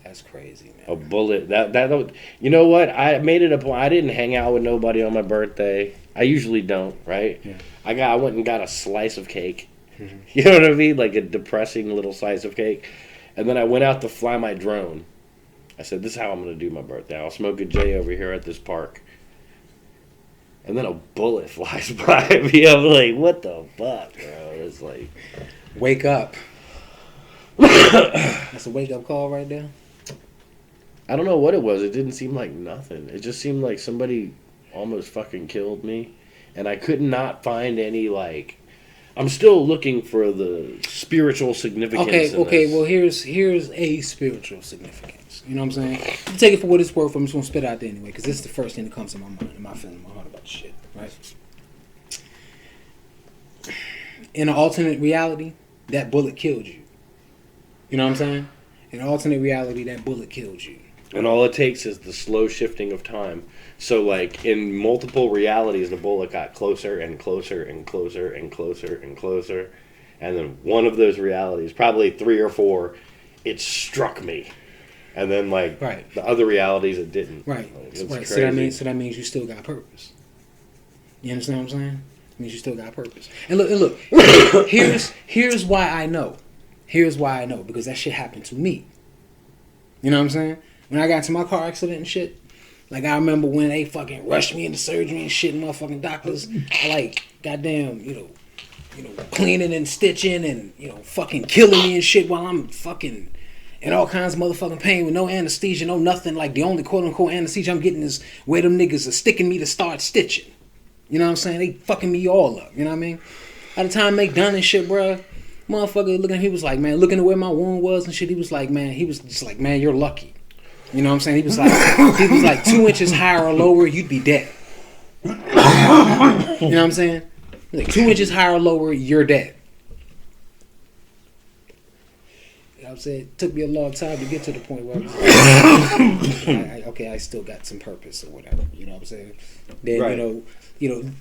That's crazy, man. A bullet. That you know what? I made it a point. I didn't hang out with nobody on my birthday. I usually don't, right? Yeah. I went and got a slice of cake. Mm-hmm. You know what I mean? Like a depressing little slice of cake. And then I went out to fly my drone. I said, this is how I'm going to do my birthday. I'll smoke a J over here at this park. And then a bullet flies by me. I'm like, what the fuck, bro? It's like... Wake up. That's a wake-up call right there. I don't know what it was. It didn't seem like nothing. It just seemed like somebody almost fucking killed me. And I could not find any, like... I'm still looking for the spiritual significance. Okay. Well, here's a spiritual significance. You know what I'm saying? You take it for what it's worth. I'm just gonna spit it out there anyway, because this is the first thing that comes to my mind, and my feeling, my heart about the shit. Right? In an alternate reality, that bullet killed you. You know what I'm saying? In an alternate reality, that bullet killed you. And all it takes is the slow shifting of time. So, like, in multiple realities, the bullet got closer and closer and closer and closer and closer. And then one of those realities, probably 3 or 4, it struck me. And then, like, the other realities, it didn't. Right. Like, Right. crazy. So that means you still got purpose. You understand what I'm saying? It means you still got purpose. And look. Here's why I know. Here's why I know. Because that shit happened to me. You know what I'm saying? When I got into my car accident and shit, like, I remember when they fucking rushed me into surgery and shit, and motherfucking doctors, like, goddamn, you know, cleaning and stitching and, you know, fucking killing me and shit while I'm fucking in all kinds of motherfucking pain with no anesthesia, no nothing. Like, the only quote-unquote anesthesia I'm getting is where them niggas are sticking me to start stitching. You know what I'm saying? They fucking me all up, you know what I mean? By the time they done and shit, bruh, motherfucker looking at, he was like, man, looking at where my wound was and shit, he was just like, man, you're lucky. You know what I'm saying? He was like 2 inches higher or lower, you'd be dead. You know what I'm saying? Like 2 inches higher or lower, you're dead. You know what I'm saying? It took me a long time to get to the point where I was I still got some purpose or whatever. You know what I'm saying? Then, Right.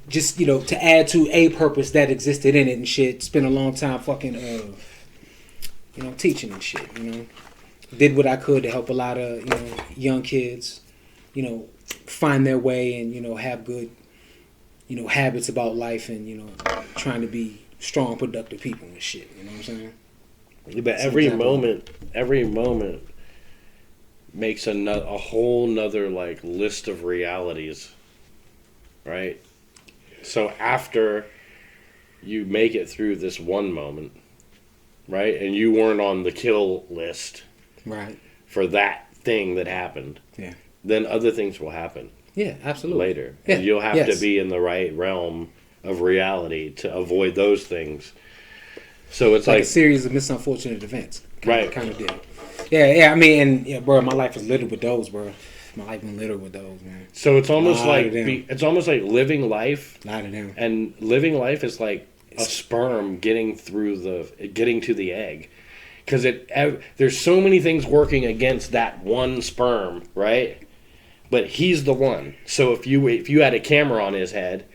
Just to add to a purpose that existed in it and shit, spent a long time fucking, teaching and shit, you know? Did what I could to help a lot of, young kids, find their way and, have good, habits about life and, trying to be strong, productive people and shit. You know what I'm saying? But every moment makes a whole nother, like, list of realities, right? So after you make it through this one moment, right, and you weren't on the kill list, right, for that thing that happened, yeah, then other things will happen. Yeah, absolutely. Later. Yeah. And you'll have to be in the right realm of reality to avoid those things. So it's like a series of misunfortunate events. Right. Kind of deal. Yeah, I mean, and bro, my life was littered with those, bro. My life been littered with those, man. So it's almost like living life. A lot of them. And living life is like a sperm getting to the egg. Because there's so many things working against that one sperm, right? But he's the one. So if you had a camera on his head,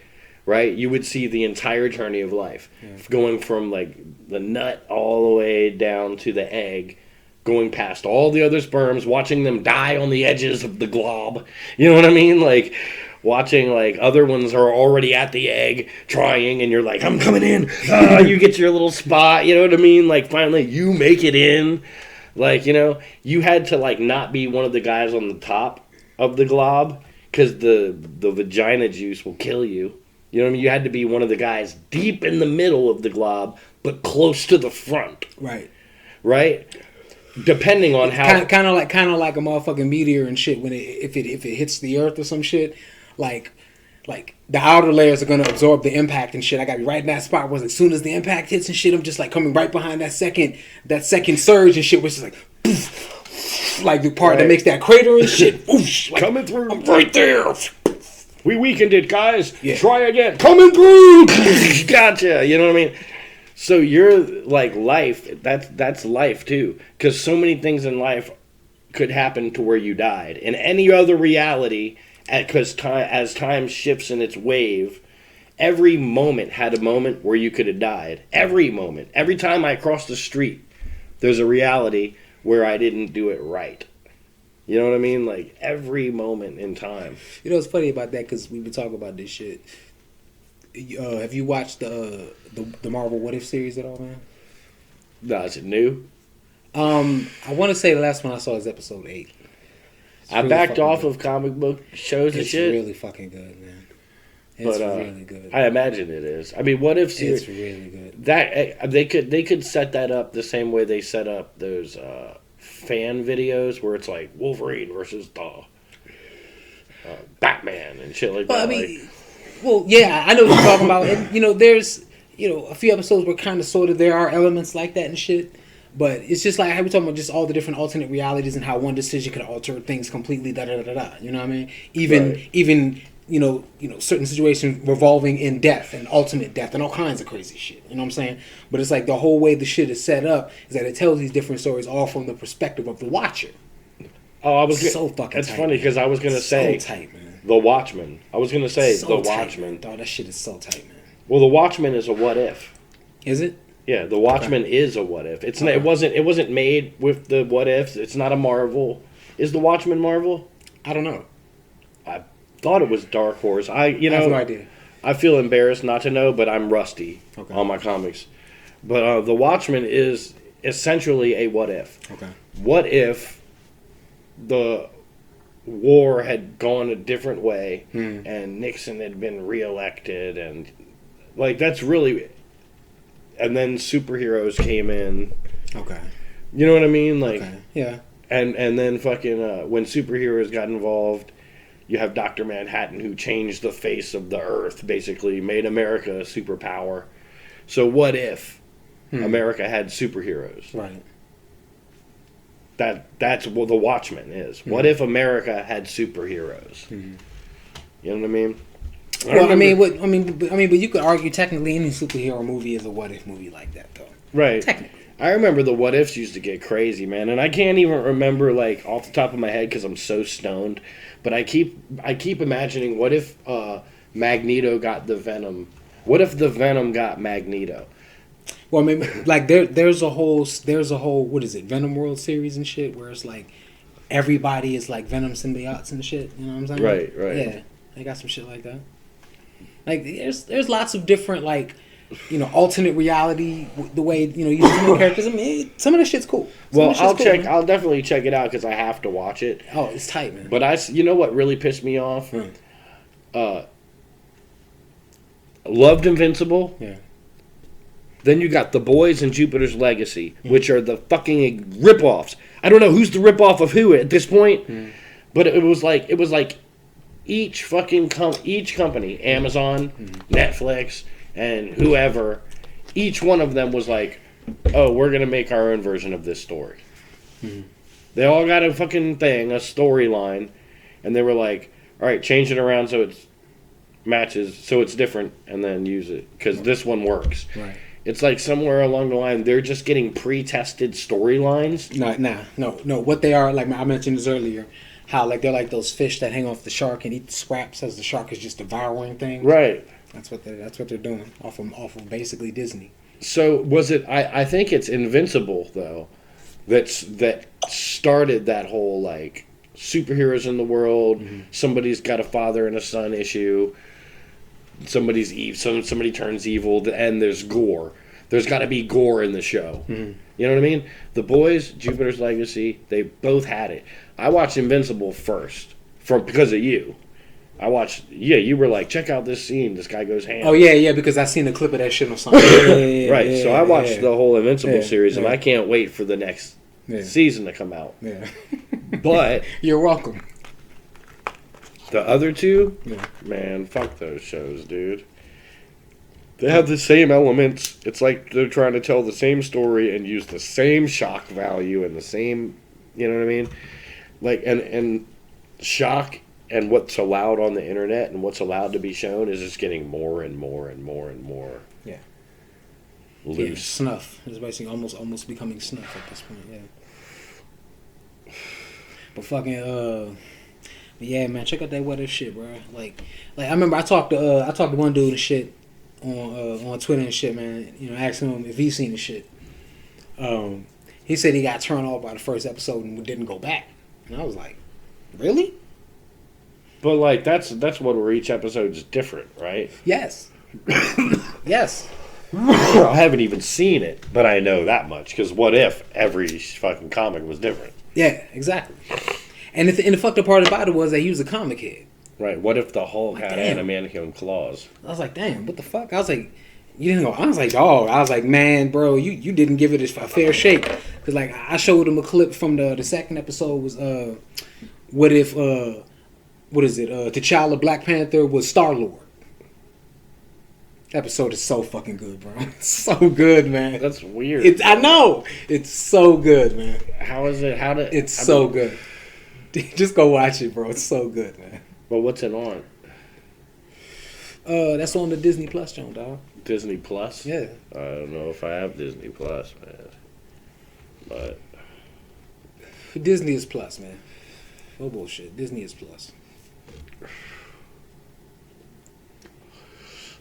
right, you would see the entire journey of life, going from like the nut all the way down to the egg, going past all the other sperms, watching them die on the edges of the glob. You know what I mean? Like watching like other ones are already at the egg trying, and you're like, I'm coming in. You get your little spot. You know what I mean? Like finally you make it in. Like, you had to like not be one of the guys on the top of the glob because the vagina juice will kill you. You know what I mean? You had to be one of the guys deep in the middle of the glob, but close to the front. Right. Right? Depending on how kind of like a motherfucking meteor and shit when if it hits the earth or some shit, like the outer layers are gonna absorb the impact and shit. I gotta be right in that spot where as soon as the impact hits and shit, I'm just like coming right behind that second surge and shit, which is like poof, like the part that makes that crater and shit. Oosh, like, coming through. I'm right there. We weakened it, guys. Yeah. Try again. Coming through. Gotcha. You know what I mean? So you're like life. That's life too, because so many things in life could happen to where you died. In any other reality, because as time shifts in its wave, Every moment had a moment where you could have died. Every moment. Every time I cross the street, there's a reality where I didn't do it right. You know what I mean? Like, every moment in time. You know what's funny about that? Because we've been talking about this shit. Have you watched the Marvel What If series at all, man? No, is it new? I want to say the last one I saw is episode 8. I backed off of comic book shows and shit. It's really fucking good, man. It's really good. I imagine it is. I mean, What If series? It's really good. That they could set that up the same way they set up those fan videos where it's like Wolverine versus the Batman and shit like that. I mean, well, yeah, I know what you're talking about. And, you know, there's, you know, a few episodes where kind of sort of there are elements like that and shit. But it's just like how we talking about just all the different alternate realities and how one decision could alter things completely. Da da da da. You know what I mean? Even you know certain situations revolving in death and ultimate death and all kinds of crazy shit. You know what I'm saying? But it's like the whole way the shit is set up is that it tells these different stories all from the perspective of the watcher. Oh, I was so fucking. That's tight, funny because I was gonna say so tight, man. The Watchmen. I was gonna say So The tight, Watchmen. man. Dog, that shit is so tight, man. Well, The Watchmen is a what if. Is it? Yeah, The Watchmen is a what if. It's not, it wasn't made with the what ifs. It's not a Marvel. Is The Watchmen Marvel? I don't know. I thought it was Dark Horse. I have no idea. I feel embarrassed not to know, but I'm rusty on my comics. But The Watchmen is essentially a what if. Okay. What if the war had gone a different way and Nixon had been reelected and like that's really. And then superheroes came in. Okay. You know what I mean? Like, okay. Yeah. And then fucking when superheroes got involved, you have Dr. Manhattan who changed the face of the earth, basically made America a superpower. So what if America had superheroes? Right. That's what The Watchmen is. What if America had superheroes? You know what I mean? Well, but you could argue technically any superhero movie is a what if movie like that, though. Right. Technically. I remember the what ifs used to get crazy, man, and I can't even remember like off the top of my head because I'm so stoned. But I keep imagining what if Magneto got the Venom? What if the Venom got Magneto? Well, I mean, like there's a whole what is it, Venom World series and shit where it's like everybody is like Venom symbiotes and shit. You know what I'm saying? Right. Yeah, they got some shit like that. Like there's lots of different like, you know, alternate reality the way, you know, you see some characters. I mean, some of this shit's cool. I'll definitely check it out because I have to watch it. Oh, it's tight, man. But you know what really pissed me off? Loved Invincible. Yeah. Then you got The Boys and Jupiter's Legacy, which are the fucking ripoffs. I don't know who's the ripoff of who at this point, but it was like each company, Amazon, Netflix, and whoever, each one of them was like, oh, we're going to make our own version of this story. They all got a fucking thing, a storyline, and they were like, all right, change it around so it matches, so it's different, and then use it, because this one works. Right. It's like somewhere along the line, they're just getting pre-tested storylines. No. What they are, like I mentioned this earlier, how like they're like those fish that hang off the shark and eat the scraps as the shark is just devouring things. Right. That's what they're doing off of basically Disney. So was it? I think it's Invincible though, that started that whole like superheroes in the world. Somebody's got a father and a son issue. Somebody turns evil, and there's gore. There's got to be gore in the show. You know what I mean? The Boys, Jupiter's Legacy, they both had it. I watched Invincible first because of you. I watched. Yeah, you were like, check out this scene. This guy goes ham. Oh yeah, because I seen the clip of that shit or something. Right. So I watched the whole Invincible series, and I can't wait for the next season to come out. Yeah. But you're welcome. The other two, man, fuck those shows, dude. They have the same elements. It's like they're trying to tell the same story and use the same shock value and the same, you know what I mean? Like, and shock and what's allowed on the internet and what's allowed to be shown is just getting more and more and more and more. Yeah. Loose. Yeah, snuff. It's basically almost becoming snuff at this point. Yeah. But fucking Yeah, man, check out that What If shit, bro. Like I remember I talked to one dude and shit on Twitter and shit, man. You know, asking him if he's seen the shit. He said he got turned off by the first episode and didn't go back. And I was like, really? But like that's what where each episode is different, right? Yes. Yes. I haven't even seen it, but I know that much because what if every fucking comic was different? Yeah, exactly. And the fucked up part about it was that he was a comic head. Right. What if the Hulk had damn. adamantium claws? I was like, damn, what the fuck? I was like, you didn't go. I was like, dog. I was like, man, bro, you didn't give it a fair shake. Because like I showed him a clip from the second episode was what if what is it? T'Challa Black Panther was Star-Lord. Episode is so fucking good, bro. It's so good, man. That's weird. I know. It's so good, man. How is it? It's so good. Just go watch it, bro. It's so good, man. Well, what's it on? That's on the Disney Plus, John, dog. Disney Plus? Yeah. I don't know if I have Disney Plus, man. But Disney is Plus, man. No bullshit. Disney is Plus.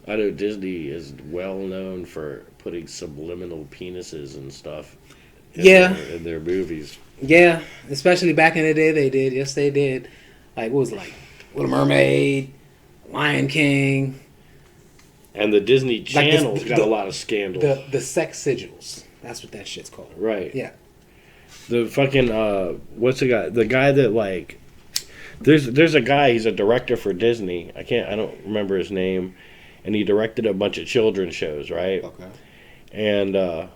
I know Disney is well known for putting subliminal penises and stuff in their movies. Yeah, especially back in the day they did. Yes, they did. Like, what was it, like Little Mermaid, Lion King. And the Disney Channel's like got a lot of scandals. The sex sigils. That's what that shit's called. Right. Yeah. The fucking, what's the guy? The guy that, like, there's a guy, he's a director for Disney. I don't remember his name. And he directed a bunch of children's shows, right? Okay. And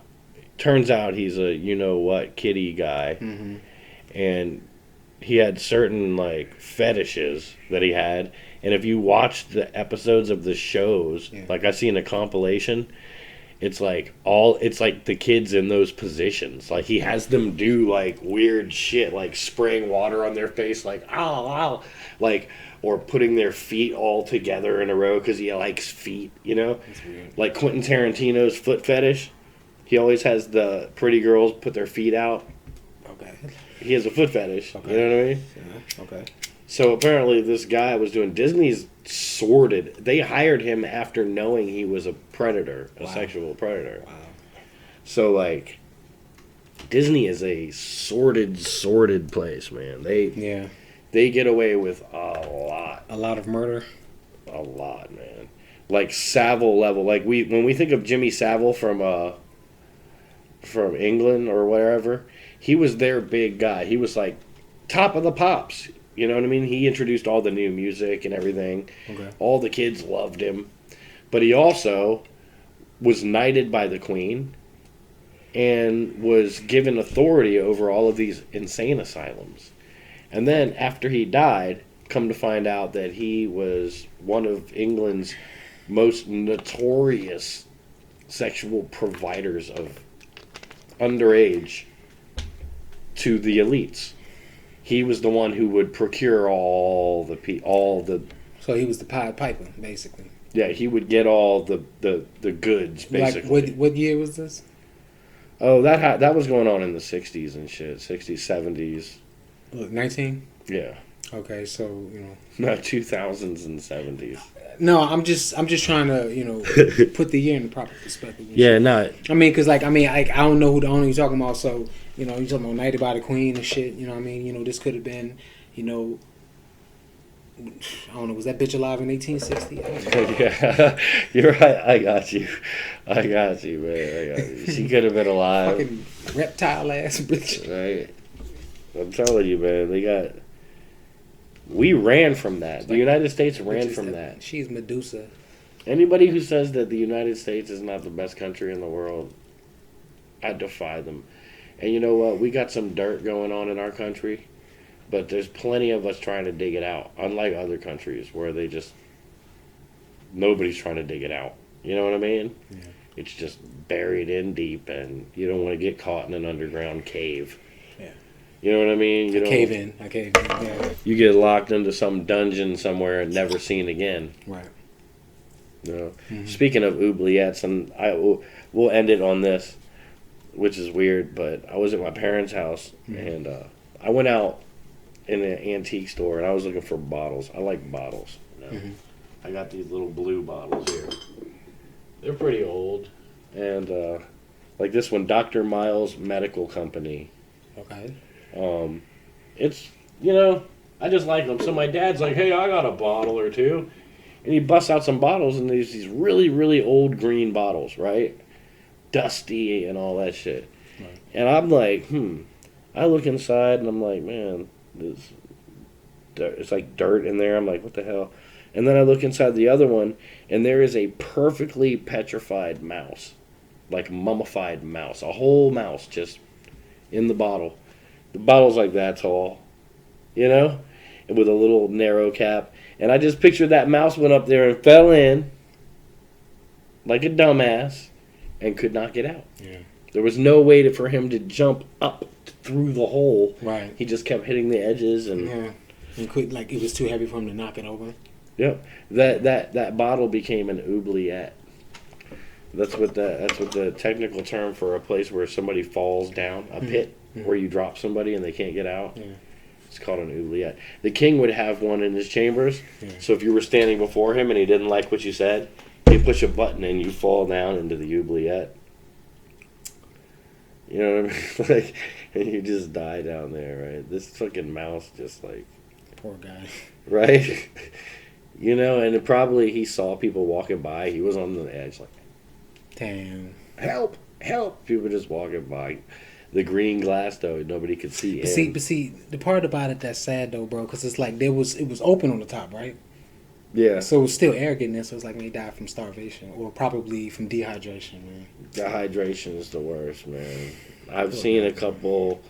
turns out he's a you-know-what kitty guy. Mm-hmm. And he had certain, like, fetishes that he had. And if you watch the episodes of the shows, like I see in a compilation, it's like the kids in those positions. Like he has them do like weird shit, like spraying water on their face, like ow, ow, like, or putting their feet all together in a row because he likes feet, you know? That's weird. Like Quentin Tarantino's foot fetish. He always has the pretty girls put their feet out. Okay. He has a foot fetish. Okay. You know what I mean? Yeah. Okay. So apparently this guy was doing Disney's sordid. They hired him after knowing he was a predator, a sexual predator. Wow. So like Disney is a sordid place, man. They get away with a lot. A lot of murder. A lot, man. Like Savile level. Like when we think of Jimmy Savile from England or wherever, he was their big guy. He was like top of the pops. You know what I mean? He introduced all the new music and everything. Okay. All the kids loved him. But he also was knighted by the Queen and was given authority over all of these insane asylums. And then after he died, come to find out that he was one of England's most notorious sexual providers of underage to the elites. He was the one who would procure all the. So he was the Pied Piper, basically. Yeah, he would get all the goods, basically. Like what year was this? Oh, that was going on in the 60s and shit, 60s, 70s. Look, 19. Yeah. Okay, so you know. Not 2000s and 70s. No, I'm just trying to put the year in the proper perspective. Yeah, no. I mean, cause I don't know who the owner you're talking about. So you're talking about Knighted by the Queen and shit. You know what I mean? This could have been, I don't know. Was that bitch alive in 1860? Yeah, you're right. I got you, man. I got you. She could have been alive. Fucking reptile ass bitch. Right. I'm telling you, man. We ran from that. The United States ran from that. She's Medusa. Anybody who says that the United States is not the best country in the world, I defy them. And you know what? We got some dirt going on in our country, but there's plenty of us trying to dig it out. Unlike other countries where nobody's trying to dig it out. You know what I mean? Yeah. It's just buried in deep, and you don't want to get caught in an underground cave. Yeah. You know what I mean? I cave in. Yeah. You get locked into some dungeon somewhere and never seen again. Right. You know? Mm-hmm. Speaking of oubliettes, and we'll end it on this, which is weird, but I was at my parents' house, and I went out in an antique store, and I was looking for bottles. I like bottles. You know? Mhm. I got these little blue bottles here. They're pretty old, and like this one, Dr. Miles Medical Company. Okay. It's, you know, I just like them. So my dad's like, hey, I got a bottle or two. And he busts out some bottles, and there's these really, really old green bottles, right? Dusty and all that shit. Right. And I'm like, I look inside, and I'm like, man, this it's like dirt in there. I'm like, what the hell? And then I look inside the other one, and there is a perfectly petrified mouse. Like mummified mouse. A whole mouse just in the bottle. The bottle's like that tall, you know? And with a little narrow cap. And I just pictured that mouse went up there and fell in like a dumbass and could not get out. Yeah. There was no way for him to jump up through the hole. Right. He just kept hitting the edges and Yeah. And could like it was too heavy for him to knock it over. yep. That bottle became an oubliette. That's what the technical term for a place where somebody falls down, a pit where you drop somebody and they can't get out. Yeah. It's called an oubliette. The king would have one in his chambers. Yeah. So if you were standing before him and he didn't like what you said, he'd push a button and you fall down into the oubliette. You know what I mean? Like, and you just die down there, right? This fucking mouse just like, Poor guy. right? You know, and probably he saw people walking by. He was on the edge, like, Damn. help, help. People just walking by. The green glass, though, nobody could see in. But see, the part about it that's sad though, bro, because it's like it was open on the top, right? Yeah. So it was still air getting in, so it's like he died from starvation or probably from dehydration, man. Dehydration is the worst, man. I've seen a couple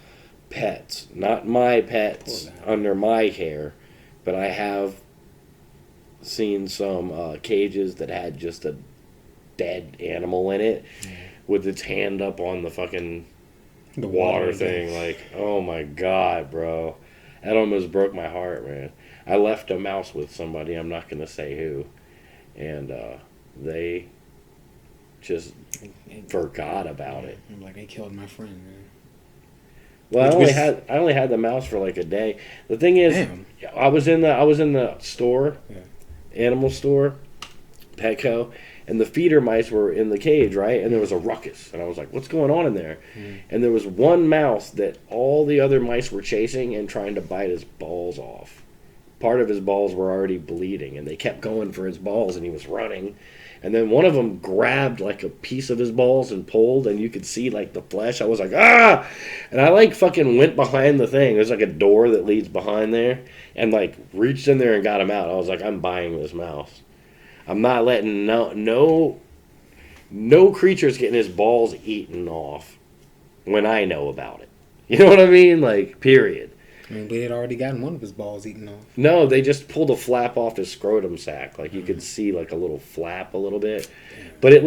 pets, not my pets under my care, but I have seen some cages that had just a dead animal in it with its hand up on the fucking The water thing. Like, oh my god, bro. That almost broke my heart, man. I left a mouse with somebody, I'm not going to say who, and they just forgot about it. I'm like, they killed my friend, man. Well, I only had the mouse for like a day. The thing is, Damn. I was in the store, Yeah. animal store, Petco, and the feeder mice were in the cage, right? And there was a ruckus, and I was like, "What's going on in there?" And there was one mouse that all the other mice were chasing and trying to bite his balls off. Part of his balls were already bleeding, and they kept going for his balls, and he was running. And then one of them grabbed like a piece of his balls and pulled, and you could see like the flesh. I was like, ah! And I like fucking went behind the thing. There's like a door that leads behind there, and like reached in there and got him out. I was like, I'm buying this mouse. I'm not letting no creature's getting his balls eaten off when I know about it. You know what I mean? Like, period. I mean, they had already gotten one of his balls eaten off. No, they just pulled a flap off his scrotum sac. Like, you could see like a little flap a little bit. But it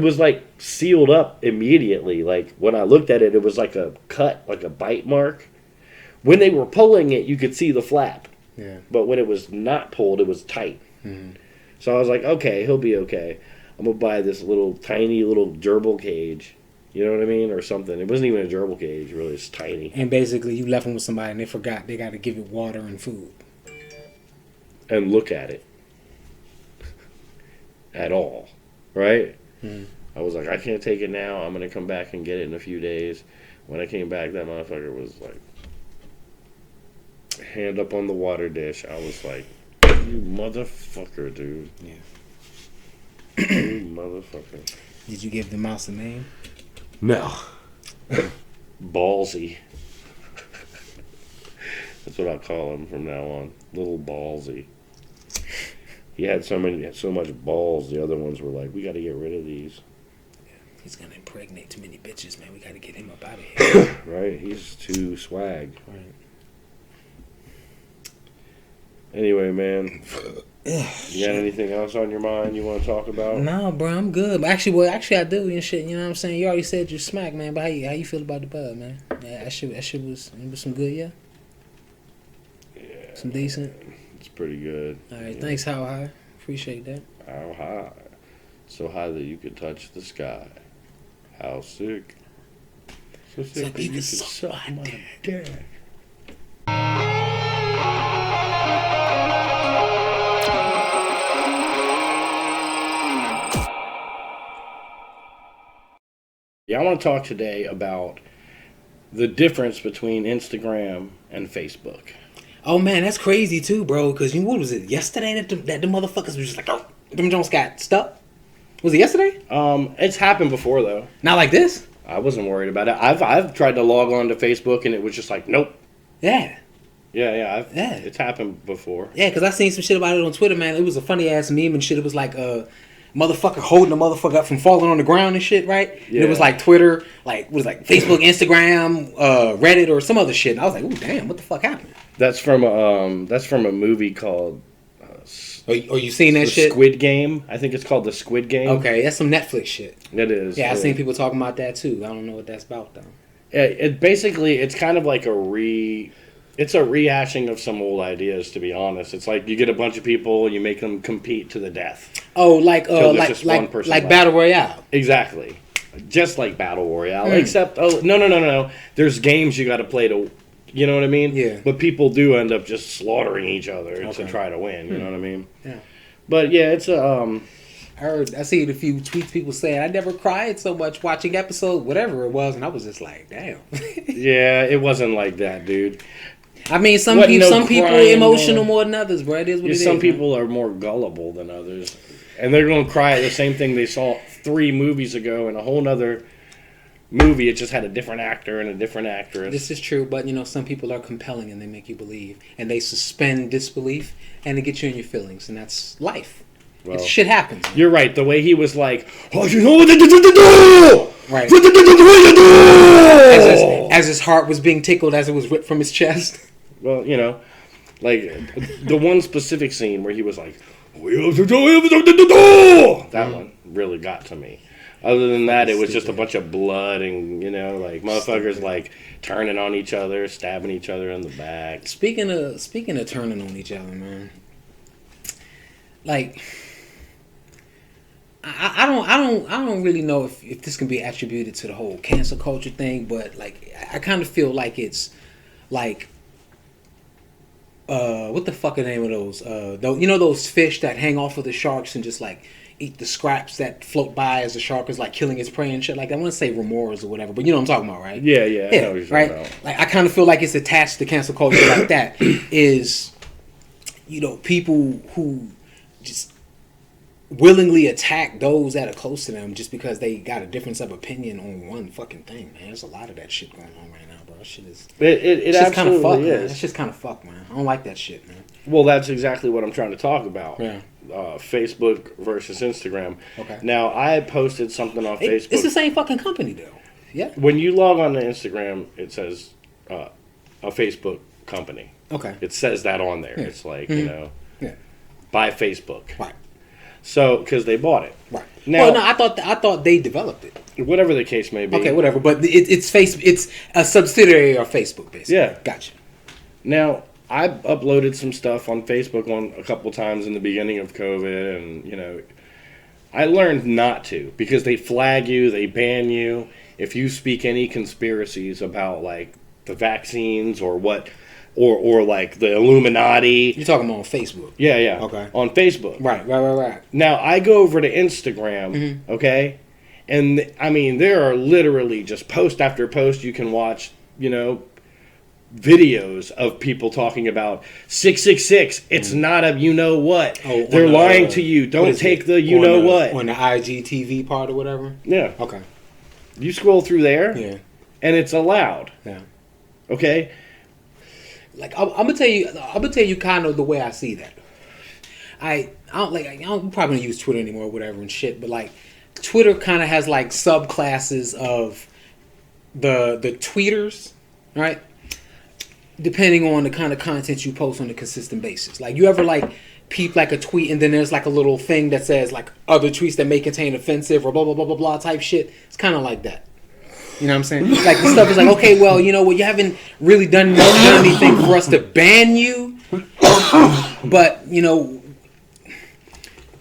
was like sealed up immediately. Like, when I looked at it, it was like a cut, like a bite mark. When they were pulling it, you could see the flap. Yeah. But when it was not pulled, it was tight. So I was like, okay, he'll be okay. I'm going to buy this little tiny little gerbil cage. You know what I mean? Or something. It wasn't even a gerbil cage, really. It's tiny. And basically, you left him with somebody and they forgot they got to give it water and food. And look at it. At all. Right? I was like, I can't take it now. I'm going to come back and get it in a few days. When I came back, that motherfucker was like, hand up on the water dish. I was like, you motherfucker, dude. Yeah. You motherfucker. Did you give the mouse a name? No. Ballsy. That's what I'll call him from now on. Little Ballsy. He had so much balls. The other ones were like, we got to get rid of these. He's gonna impregnate too many bitches, man. We gotta get him up out of here. Right? He's too swag. Right. Anyway, man. You got anything else on your mind you want to talk about? No, bro, I'm good. Actually, I do and shit. You know what I'm saying? You already said you smack, man. But how you feel about the bud, man? Yeah, that shit was some good, yeah. Yeah. Some decent. It's pretty good. All right, Yeah. thanks, How High. Appreciate that. How high? So high that you could touch the sky. How sick? So sick like that you you could could suck suck my my dick. Yeah, I want to talk today about the difference between Instagram and Facebook. Oh man, that's crazy too, bro. Because what was it yesterday that the motherfuckers were just like, oh, them Jones got stuck. Was it yesterday? It's happened before though. Not like this. I wasn't worried about it. I've tried to log on to Facebook and it was just like, nope. Yeah. Yeah. Yeah. It's happened before. Yeah, because I seen some shit about it on Twitter, man. It was a funny ass meme and shit. It was like motherfucker holding a motherfucker up from falling on the ground and shit, right? Yeah. And it was like Twitter, like Facebook, Instagram, Reddit, or some other shit. And I was like, ooh, damn, what the fuck happened? That's from a movie called. Are you seen that the shit? Squid Game. I think it's called the Squid Game. Okay, that's some Netflix shit. It is. Yeah, I seen people talking about that too. I don't know what that's about though. It's kind of like it's a rehashing of some old ideas, to be honest. It's like you get a bunch of people, you make them compete to the death. Oh, like one person left. Battle Royale. Exactly, just like Battle Royale. Except no. There's games you got to play to, you know what I mean? Yeah. But people do end up just slaughtering each other to try to win. You know what I mean? Yeah. But yeah, it's a. I seen a few tweets people saying I never cried so much watching episode whatever it was, and I was just like, damn. Yeah, it wasn't like that, dude. I mean, some people are emotional more than others, bro. It is what it is. Some people are more gullible than others, and they're gonna cry at the same thing they saw 3 movies ago in a whole nother movie. It just had a different actor and a different actress. This is true, but some people are compelling and they make you believe, and they suspend disbelief and they get you in your feelings, and that's life. Well, shit happens. Man. You're right. The way he was like, "Oh, you know what to do?" Right. As his heart was being tickled as it was ripped from his chest. Well, like the one specific scene where he was like, that one really got to me. Other than that, it was just a bunch of blood and like motherfuckers like turning on each other, stabbing each other in the back. Speaking of turning on each other, man. Like, I don't really know if this can be attributed to the whole cancel culture thing, but like I kind of feel like it's like what the fuck are the name of those? Those fish that hang off of the sharks and just like eat the scraps that float by as the shark is like killing its prey and shit. Like I want to say remors or whatever, but you know what I'm talking about, right? Yeah, I know what you're right. talking about. Like I kind of feel like it's attached to cancel culture like that. Is people who just willingly attack those that are close to them just because they got a difference of opinion on one fucking thing, man. There's a lot of that shit going on right now, bro. Shit is it absolutely fuck, is. Man. That's just kind of fuck, man. I don't like that shit, man. Well, that's exactly what I'm trying to talk about. Yeah. Facebook versus Instagram. Okay. Now, I posted something on Facebook. It's the same fucking company, though. Yeah. When you log on to Instagram, it says a Facebook company. Okay. It says that on there. Yeah. It's like, Yeah. by Facebook. Right. So, because they bought it. Right. Now, I thought they developed it. Whatever the case may be. Okay, whatever. But it's a subsidiary of Facebook, basically. Yeah. Gotcha. Now, I uploaded some stuff on Facebook a couple times in the beginning of COVID, and I learned not to because they flag you, they ban you if you speak any conspiracies about like the vaccines or what, or like the Illuminati. You're talking about on Facebook. Yeah. Okay. On Facebook. Right. Now I go over to Instagram, okay, and I mean there are literally just post after post you can watch, videos of people talking about 666. It's not a what. Oh, they're lying to you. Don't take the what on the IGTV part or whatever. Yeah. Okay. You scroll through there. Yeah. And it's allowed. Yeah. Okay. Like I'm gonna tell you kind of the way I see that. I don't probably don't use Twitter anymore or whatever and shit, but like Twitter kind of has like subclasses of the tweeters, right? Depending on the kind of content you post on a consistent basis. Like you ever like peep like a tweet and then there's like a little thing that says like other tweets that may contain offensive or blah blah blah blah blah type shit. It's kind of like that. You know what I'm saying? Like the stuff is like, okay, well, you you haven't really done anything for us to ban you, but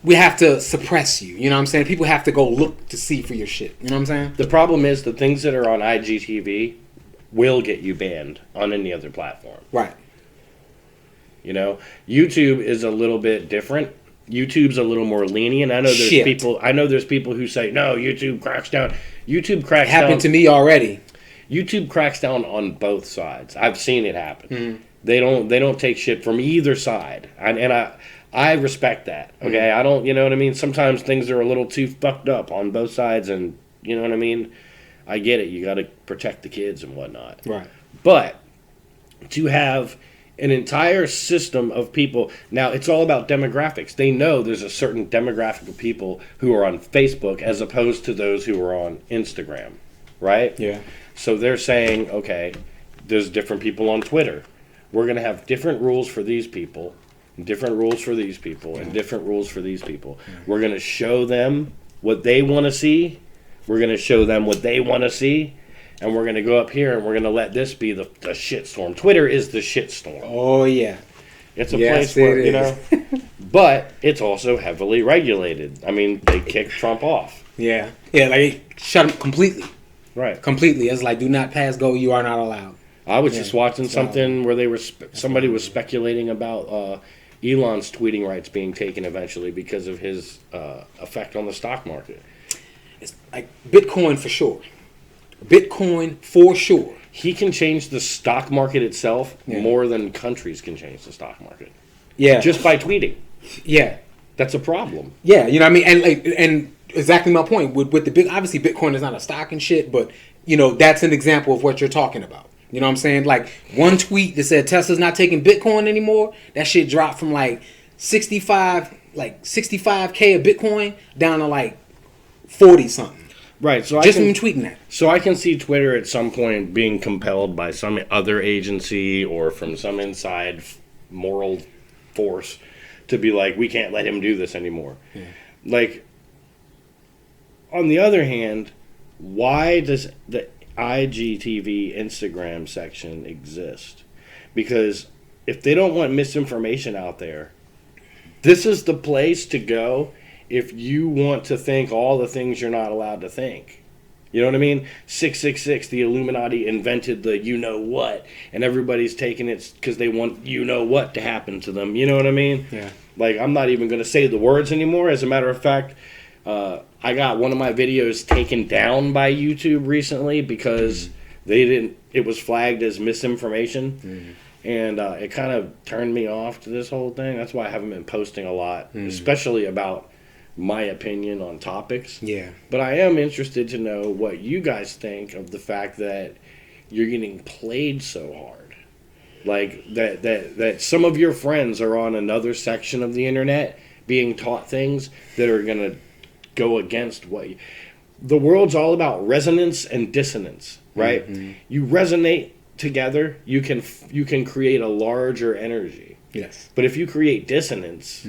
we have to suppress you. You know what I'm saying? People have to go look to see for your shit. You know what I'm saying? The problem is the things that are on IGTV will get you banned on any other platform. Right. YouTube is a little bit different. YouTube's a little more lenient. I know there's people who say no, YouTube cracks down. YouTube cracks Happened down. to me already. YouTube cracks down on both sides. I've seen it happen. Mm-hmm. They don't take shit from either side, I respect that. Okay, I don't. You know what I mean? Sometimes things are a little too fucked up on both sides, and you know what I mean. I get it. You got to protect the kids and whatnot. Right. But to have an entire system of people, now it's all about demographics. They know there's a certain demographic of people who are on Facebook as opposed to those who are on Instagram, right? Yeah. So they're saying, okay, there's different people on Twitter. We're going to have different rules for these people, different rules for these people, and different rules for these people. We're going to show them what they want to see. We're going to show them what they want to see. And we're going to go up here and we're going to let this be the shitstorm. Twitter is the shitstorm. Oh, yeah. It's a place where, you know, but it's also heavily regulated. I mean, they kicked Trump off. Yeah. Yeah, like, shut him completely. Right. Completely. It's like, do not pass go, you are not allowed. I was just watching something where they were somebody was speculating about Elon's tweeting rights being taken eventually because of his effect on the stock market. It's like Bitcoin for sure. Bitcoin for sure. He can change the stock market itself more than countries can change the stock market. Yeah. Just by tweeting. Yeah. That's a problem. Yeah, you know what I mean? And like, and exactly my point. With the big, obviously Bitcoin is not a stock and shit, but you know, that's an example of what you're talking about. You know what I'm saying? Like one tweet that said Tesla's not taking Bitcoin anymore, that shit dropped from like 65K of Bitcoin down to like 40 something. Right, so Just from tweeting that. So I can see Twitter at some point being compelled by some other agency or from some inside moral force to be like, we can't let him do this anymore. Yeah. Like, on the other hand, why does the IGTV Instagram section exist? Because if they don't want misinformation out there, this is the place to go if you want to think all the things you're not allowed to think. You know what I mean? 666, the Illuminati invented the you-know-what, and everybody's taking it because they want you-know-what to happen to them. You know what I mean? Yeah. Like, I'm not even going to say the words anymore. As a matter of fact, I got one of my videos taken down by YouTube recently because it was flagged as misinformation. And it kind of turned me off to this whole thing. That's why I haven't been posting a lot, especially about my opinion on topics. Yeah. But I am interested to know what you guys think of the fact that you're getting played so hard. Like, that some of your friends are on another section of the internet being taught things that are going to go against what you... The world's all about resonance and dissonance, right? Mm-hmm. You resonate together, you can create a larger energy. Yes. But if you create dissonance,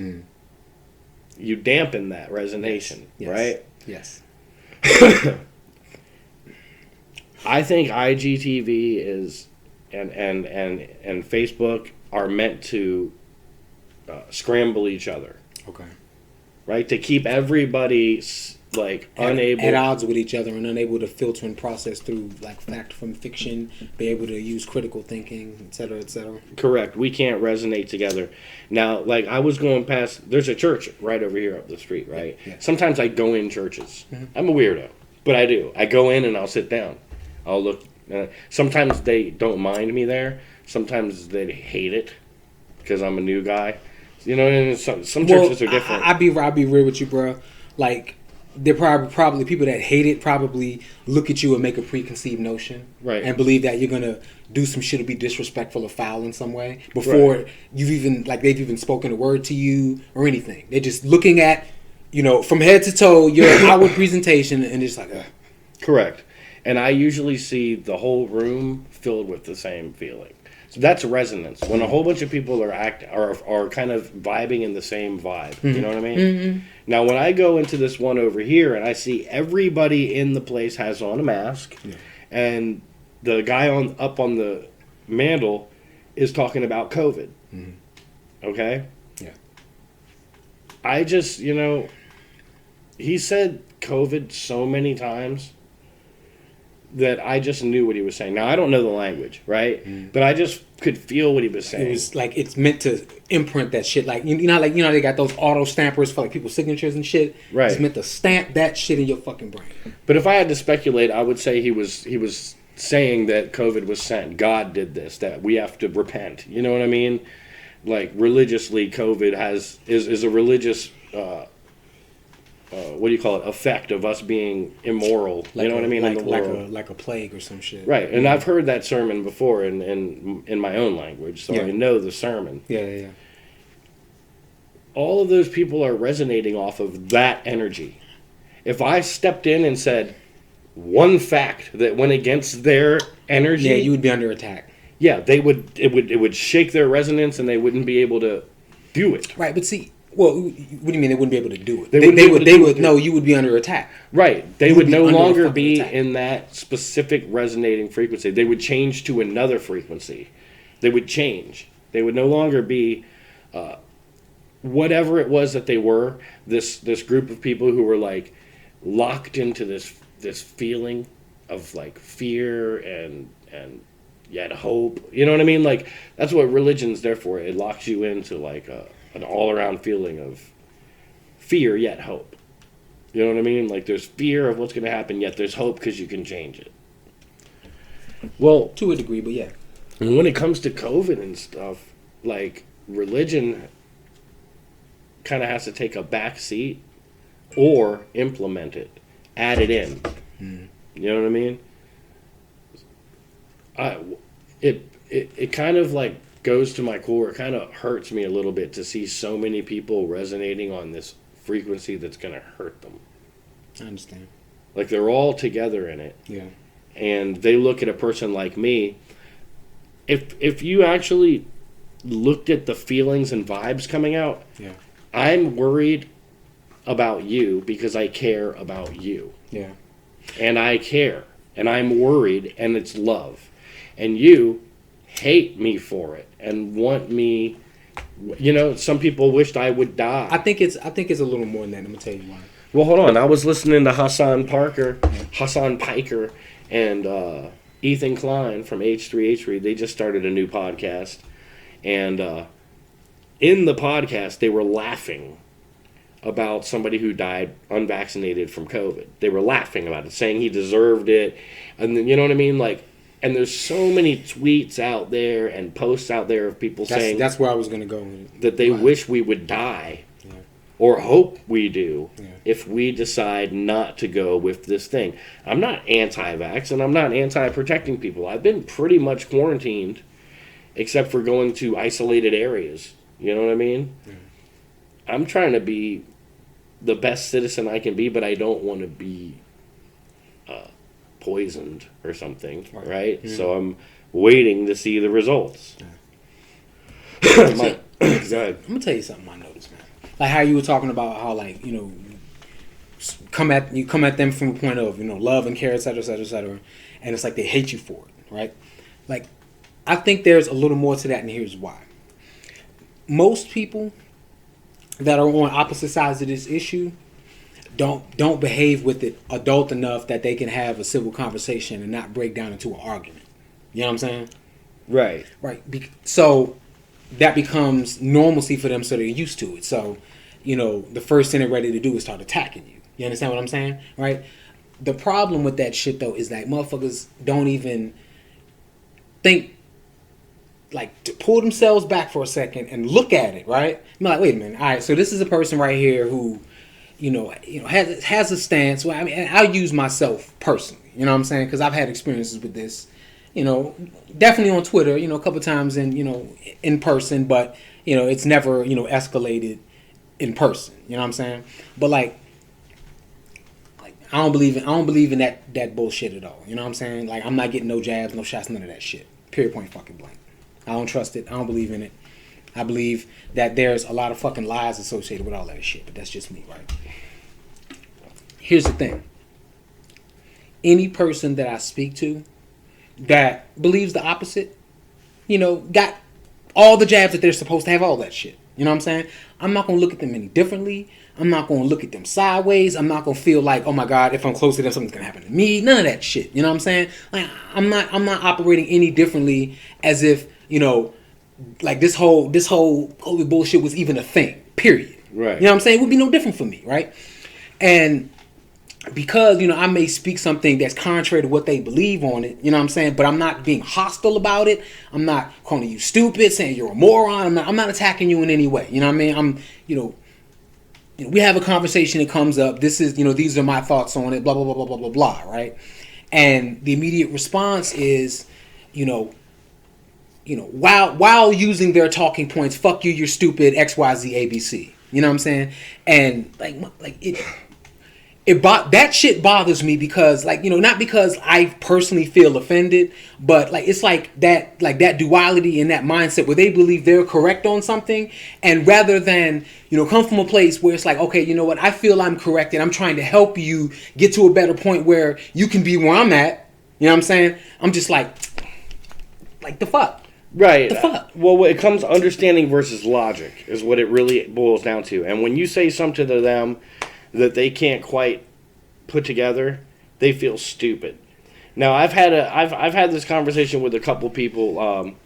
you dampen that resonation, right? Yes. I think IGTV is and Facebook are meant to scramble each other. Okay. Right? To keep everybody unable at odds with each other and unable to filter and process through like fact from fiction, be able to use critical thinking, et cetera, et cetera. Correct. We can't resonate together. Now, like, I was going past, there's a church right over here up the street, right? Yeah. Sometimes I go in churches. I'm a weirdo, but I do. I go in and I'll sit down. I'll look. Sometimes they don't mind me there. Sometimes they hate it because I'm a new guy. You know, and some churches are different. I'll be real with you, bro. Like, they're probably people that hate it probably look at you and make a preconceived notion, right? And believe that you're gonna do some shit or be disrespectful or foul in some way before you've even they've even spoken a word to you or anything. They're just looking at, you know, from head to toe your outward presentation and just like, correct. And I usually see the whole room filled with the same feeling. So that's resonance. When a whole bunch of people are kind of vibing in the same vibe. You know what I mean? Mm-hmm. Now, when I go into this one over here and I see everybody in the place has on a mask, and the guy up on the mantle is talking about COVID. Mm-hmm. Okay? Yeah. I just, you know, he said COVID so many times that I just knew what he was saying. Now I don't know the language, right? But I just could feel what he was saying. It was like it's meant to imprint that shit. Like you know, they got those auto stampers for like people's signatures and shit. Right. It's meant to stamp that shit in your fucking brain. But if I had to speculate, I would say he was saying that COVID was sent. God did this. That we have to repent. You know what I mean? Like religiously, COVID is a religious. What do you call it? Effect of us being immoral. Like you know what I mean? In the world. like a plague or some shit. Right, and I've heard that sermon before in my own language, so I know the sermon. Yeah. All of those people are resonating off of that energy. If I stepped in and said one fact that went against their energy, you would be under attack. Yeah, it would shake their resonance, and they wouldn't be able to do it. Right, but see. Well, what do you mean they wouldn't be able to do it? You would be under attack. Right. They would no longer be attack. in that specific resonating frequency. They would change to another frequency. They would change. They would no longer be whatever it was that they were, this group of people who were like locked into this feeling of like fear and yet hope. You know what I mean? Like that's what religion's there for. It locks you into like an all-around feeling of fear yet hope. You know what I mean? Like there's fear of what's going to happen, yet there's hope because you can change it. Well, to a degree, but yeah. And when it comes to COVID and stuff, like religion kind of has to take a back seat or implement it, add it in. You know what I mean? It kind of like goes to my core. It kind of hurts me a little bit to see so many people resonating on this frequency that's going to hurt them. I understand. Like they're all together in it. Yeah. And they look at a person like me. If you actually looked at the feelings and vibes coming out, I'm worried about you because I care about you. Yeah. And I care. And I'm worried, and it's love. And you hate me for it and want me. You know, some people wished I would die. I think it's a little more than that. I'm gonna tell you why. Well, hold on. I was listening to Hassan Piker, and Ethan Klein from H3H3. They just started a new podcast, and in the podcast, they were laughing about somebody who died unvaccinated from COVID. They were laughing about it, saying he deserved it, and then, you know what I mean, like. And there's so many tweets out there and posts out there of people saying that's where I was gonna go with it. That they wish we would die, or hope we do, if we decide not to go with this thing. I'm not anti-vax and I'm not anti-protecting people. I've been pretty much quarantined, except for going to isolated areas. You know what I mean? I'm trying to be the best citizen I can be, but I don't want to be poisoned or something, right? So I'm waiting to see the results. Go ahead. I'm gonna tell you something I noticed, man. Like how you were talking about how, like, you know, come at them from a point of, you know, love and care, etc., and it's like they hate you for it, right? Like, I think there's a little more to that, and here's why. Most people that are on opposite sides of this issue don't behave with it adult enough that they can have a civil conversation and not break down into an argument. You know what I'm saying? Right. So that becomes normalcy for them, so they're used to it. So, you know, the first thing they're ready to do is start attacking you. You understand what I'm saying? Right? The problem with that shit, though, is that motherfuckers don't even think, like, to pull themselves back for a second and look at it, right? I'm like, wait a minute. All right, so this is a person right here who, you know, has a stance. Well, I mean, I'll use myself personally. You know what I'm saying? Because I've had experiences with this. You know, definitely on Twitter. You know, a couple times in person, but you know, it's never escalated in person. You know what I'm saying? But like I don't believe in that bullshit at all. You know what I'm saying? Like, I'm not getting no jabs, no shots, none of that shit. Period, point, fucking blank. I don't trust it. I don't believe in it. I believe that there's a lot of fucking lies associated with all that shit, but that's just me, right? Here's the thing. Any person that I speak to that believes the opposite, you know, got all the jabs that they're supposed to have, all that shit. You know what I'm saying? I'm not going to look at them any differently. I'm not going to look at them sideways. I'm not going to feel like, oh my God, if I'm close to them, something's going to happen to me. None of that shit. You know what I'm saying? Like, I'm not operating any differently as if, you know, like this whole COVID bullshit was even a thing. Period. Right. You know what I'm saying? It would be no different for me, right? And because, you know, I may speak something that's contrary to what they believe on it, you know what I'm saying? But I'm not being hostile about it. I'm not calling you stupid, saying you're a moron. I'm not attacking you in any way. You know what I mean? I'm, you know, we have a conversation that comes up. This is, you know, these are my thoughts on it, blah, blah, blah, blah, blah, blah, blah, right? And the immediate response is, you know, while using their talking points, fuck you, you're stupid, X, Y, Z, A, B, C. You know what I'm saying? And that shit bothers me because, like, you know, not because I personally feel offended, but like it's like that duality in that mindset where they believe they're correct on something, and rather than, you know, come from a place where it's like, okay, you know what, I feel I'm correct and I'm trying to help you get to a better point where you can be where I'm at. You know what I'm saying? I'm just like the fuck. Right. The fuck? Well, when it comes to understanding versus logic is what it really boils down to. And when you say something to them that they can't quite put together, they feel stupid. Now, I've had this conversation with a couple people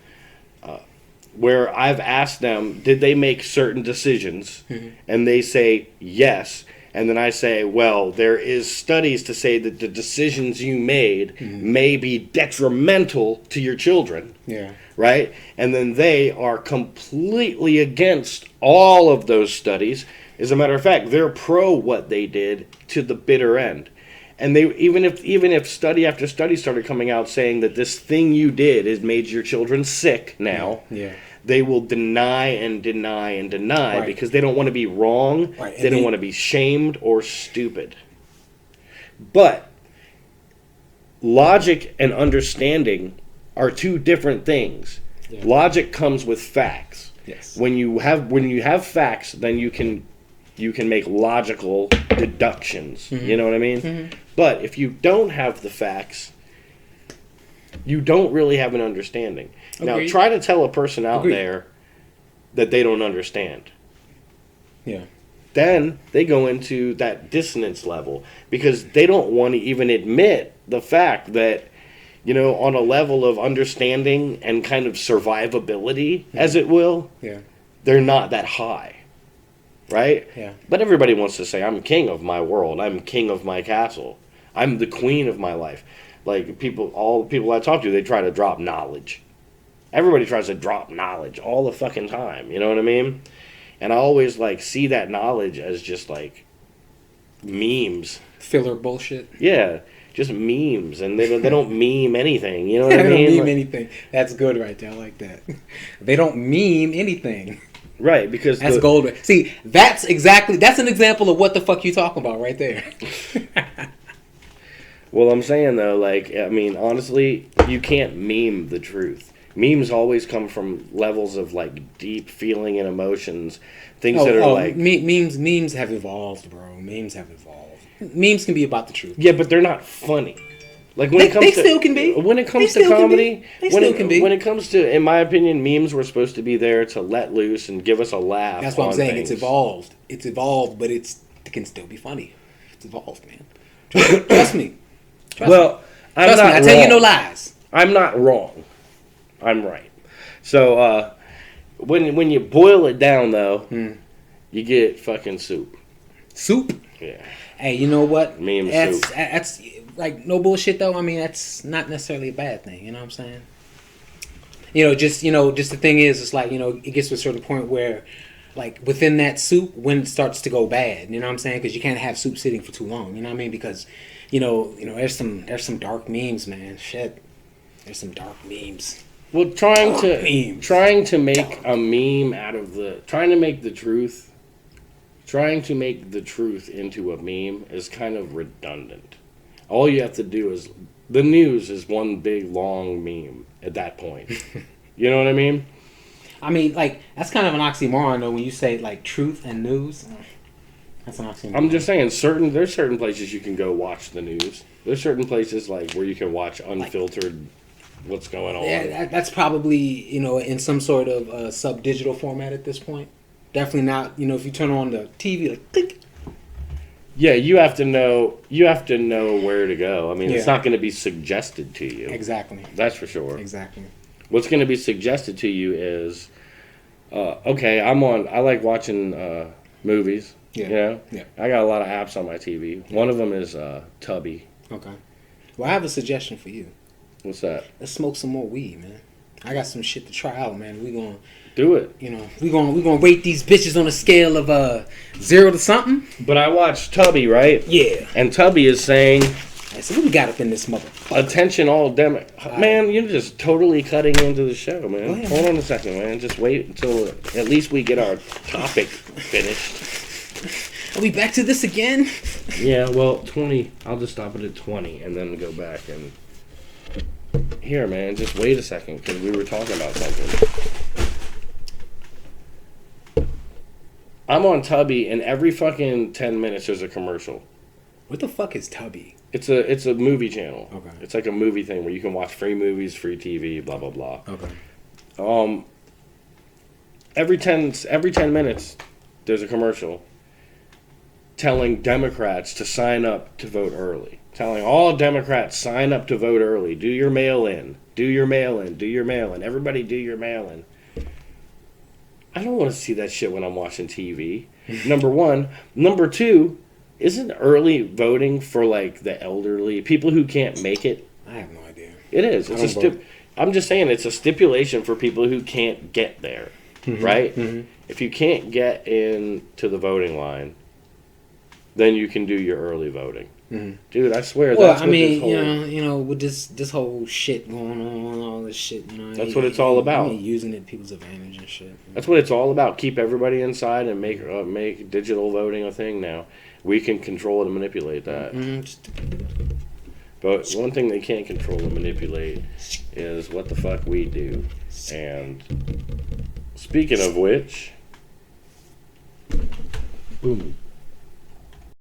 where I've asked them, did they make certain decisions? Mm-hmm. And they say yes. And then I say, well, there is studies to say that the decisions you made mm-hmm. may be detrimental to your children. Yeah. Right? And then they are completely against all of those studies. As a matter of fact, they're pro what they did to the bitter end. And they even if study after study started coming out saying that this thing you did has made your children sick now, yeah. They will deny and deny and deny, right, because they don't want to be wrong. Right. They don't want to be shamed or stupid. But logic and understanding are two different things. Yeah. Logic comes with facts. Yes. When you have facts, then you can make logical deductions. Mm-hmm. You know what I mean? Mm-hmm. But if you don't have the facts, you don't really have an understanding. Agreed. Now, try to tell a person out Agreed. There that they don't understand. Yeah. Then they go into that dissonance level because they don't want to even admit the fact that, you know, on a level of understanding and kind of survivability, mm-hmm. as it will, yeah, they're not that high. Right? Yeah. But everybody wants to say, I'm king of my world. I'm king of my castle. I'm the queen of my life. Like, all the people I talk to, they try to drop knowledge. Everybody tries to drop knowledge all the fucking time. You know what I mean? And I always, like, see that knowledge as just, like, memes. Filler bullshit. Yeah. Just memes. And they don't meme anything. You know what I mean? They don't meme anything. That's good right there. I like that. They don't meme anything. Right, because that's gold. See, that's an example of what the fuck you talking about right there. Well, I'm saying though, like, I mean, honestly, you can't meme the truth. Memes always come from levels of like deep feeling and emotions, things that are like memes have evolved, bro. Memes have evolved. Memes can be about the truth. Yeah, but they're not funny. Like when they still can be. When it comes to comedy, when it comes to, in my opinion, memes were supposed to be there to let loose and give us a laugh. That's what I'm saying. Things. It's evolved. It's evolved, but it can still be funny. It's evolved, man. Trust me. I'm not I tell you no lies. I'm not wrong. I'm right. So when you boil it down, though, you get fucking soup. Soup? Yeah. Hey, you know what? Meme soup. That's like no bullshit though. I mean, that's not necessarily a bad thing. You know what I'm saying? Just the thing is, it's like, it gets to a certain point where, like, within that soup, when it starts to go bad, you know what I'm saying? Because you can't have soup sitting for too long. You know what I mean? Because there's some dark memes, man. Shit, there's some dark memes. Well, trying to make a meme out of trying to make the truth into a meme is kind of redundant. All you have to do is, the news is one big long meme at that point. You know what I mean? I mean, like, that's kind of an oxymoron though when you say like truth and news. That's an oxymoron. I'm just saying, there's certain places you can go watch the news. There's certain places like where you can watch unfiltered what's going on. Yeah, that's probably in some sort of sub-digital format at this point. Definitely not. You know, if you turn on the TV, like click. Yeah, you have to know. You have to know where to go. I mean, it's Yeah. not going to be suggested to you. Exactly. That's for sure. Exactly. What's going to be suggested to you is, okay, I like watching movies. Yeah. You know? Yeah. I got a lot of apps on my TV. One of them is Tubby. Okay. Well, I have a suggestion for you. What's that? Let's smoke some more weed, man. I got some shit to try out, man. We gonna, Do it. you know, we gonna rate these bitches on a scale of 0 to something. But I watched Tubby, right? Yeah. And Tubby is saying, Right, so what we got up in this motherfucker? attention all man, you're just totally cutting into the show, man. Go ahead, Hold man. on a second, man. Just wait until at least we get our topic finished. Are we back to this again? Yeah, well, 20. I'll just stop it at 20 and then go back and... Here, man, just wait a second, because we were talking about something. I'm on Tubby, and every fucking 10 minutes there's a commercial. What the fuck is Tubby? It's a movie channel. Okay. It's like a movie thing where you can watch free movies, free TV, blah, blah, blah. Okay. Every 10 minutes there's a commercial telling Democrats to sign up to vote early. Telling all Democrats, sign up to vote early. Do your mail-in. Do your mail-in. Do your mail-in. Everybody do your mail-in. I don't want to see that shit when I'm watching TV. Number one. Number two, isn't early voting for, like, the elderly? People who can't make it? I have no idea. It is. I It's don't vote. I'm just saying it's a stipulation for people who can't get there. Right? Mhm. If you can't get into the voting line, then you can do your early voting. Mhm. Dude, I swear. Well, that's I what mean, this whole, you know, with this whole shit going on, all this shit, you know, That's what it's all about. Using it to people's advantage and shit. That's what it's all about. Keep everybody inside and make digital voting a thing now. We can control and manipulate that. But one thing they can't control and manipulate is what the fuck we do. And speaking of which, boom.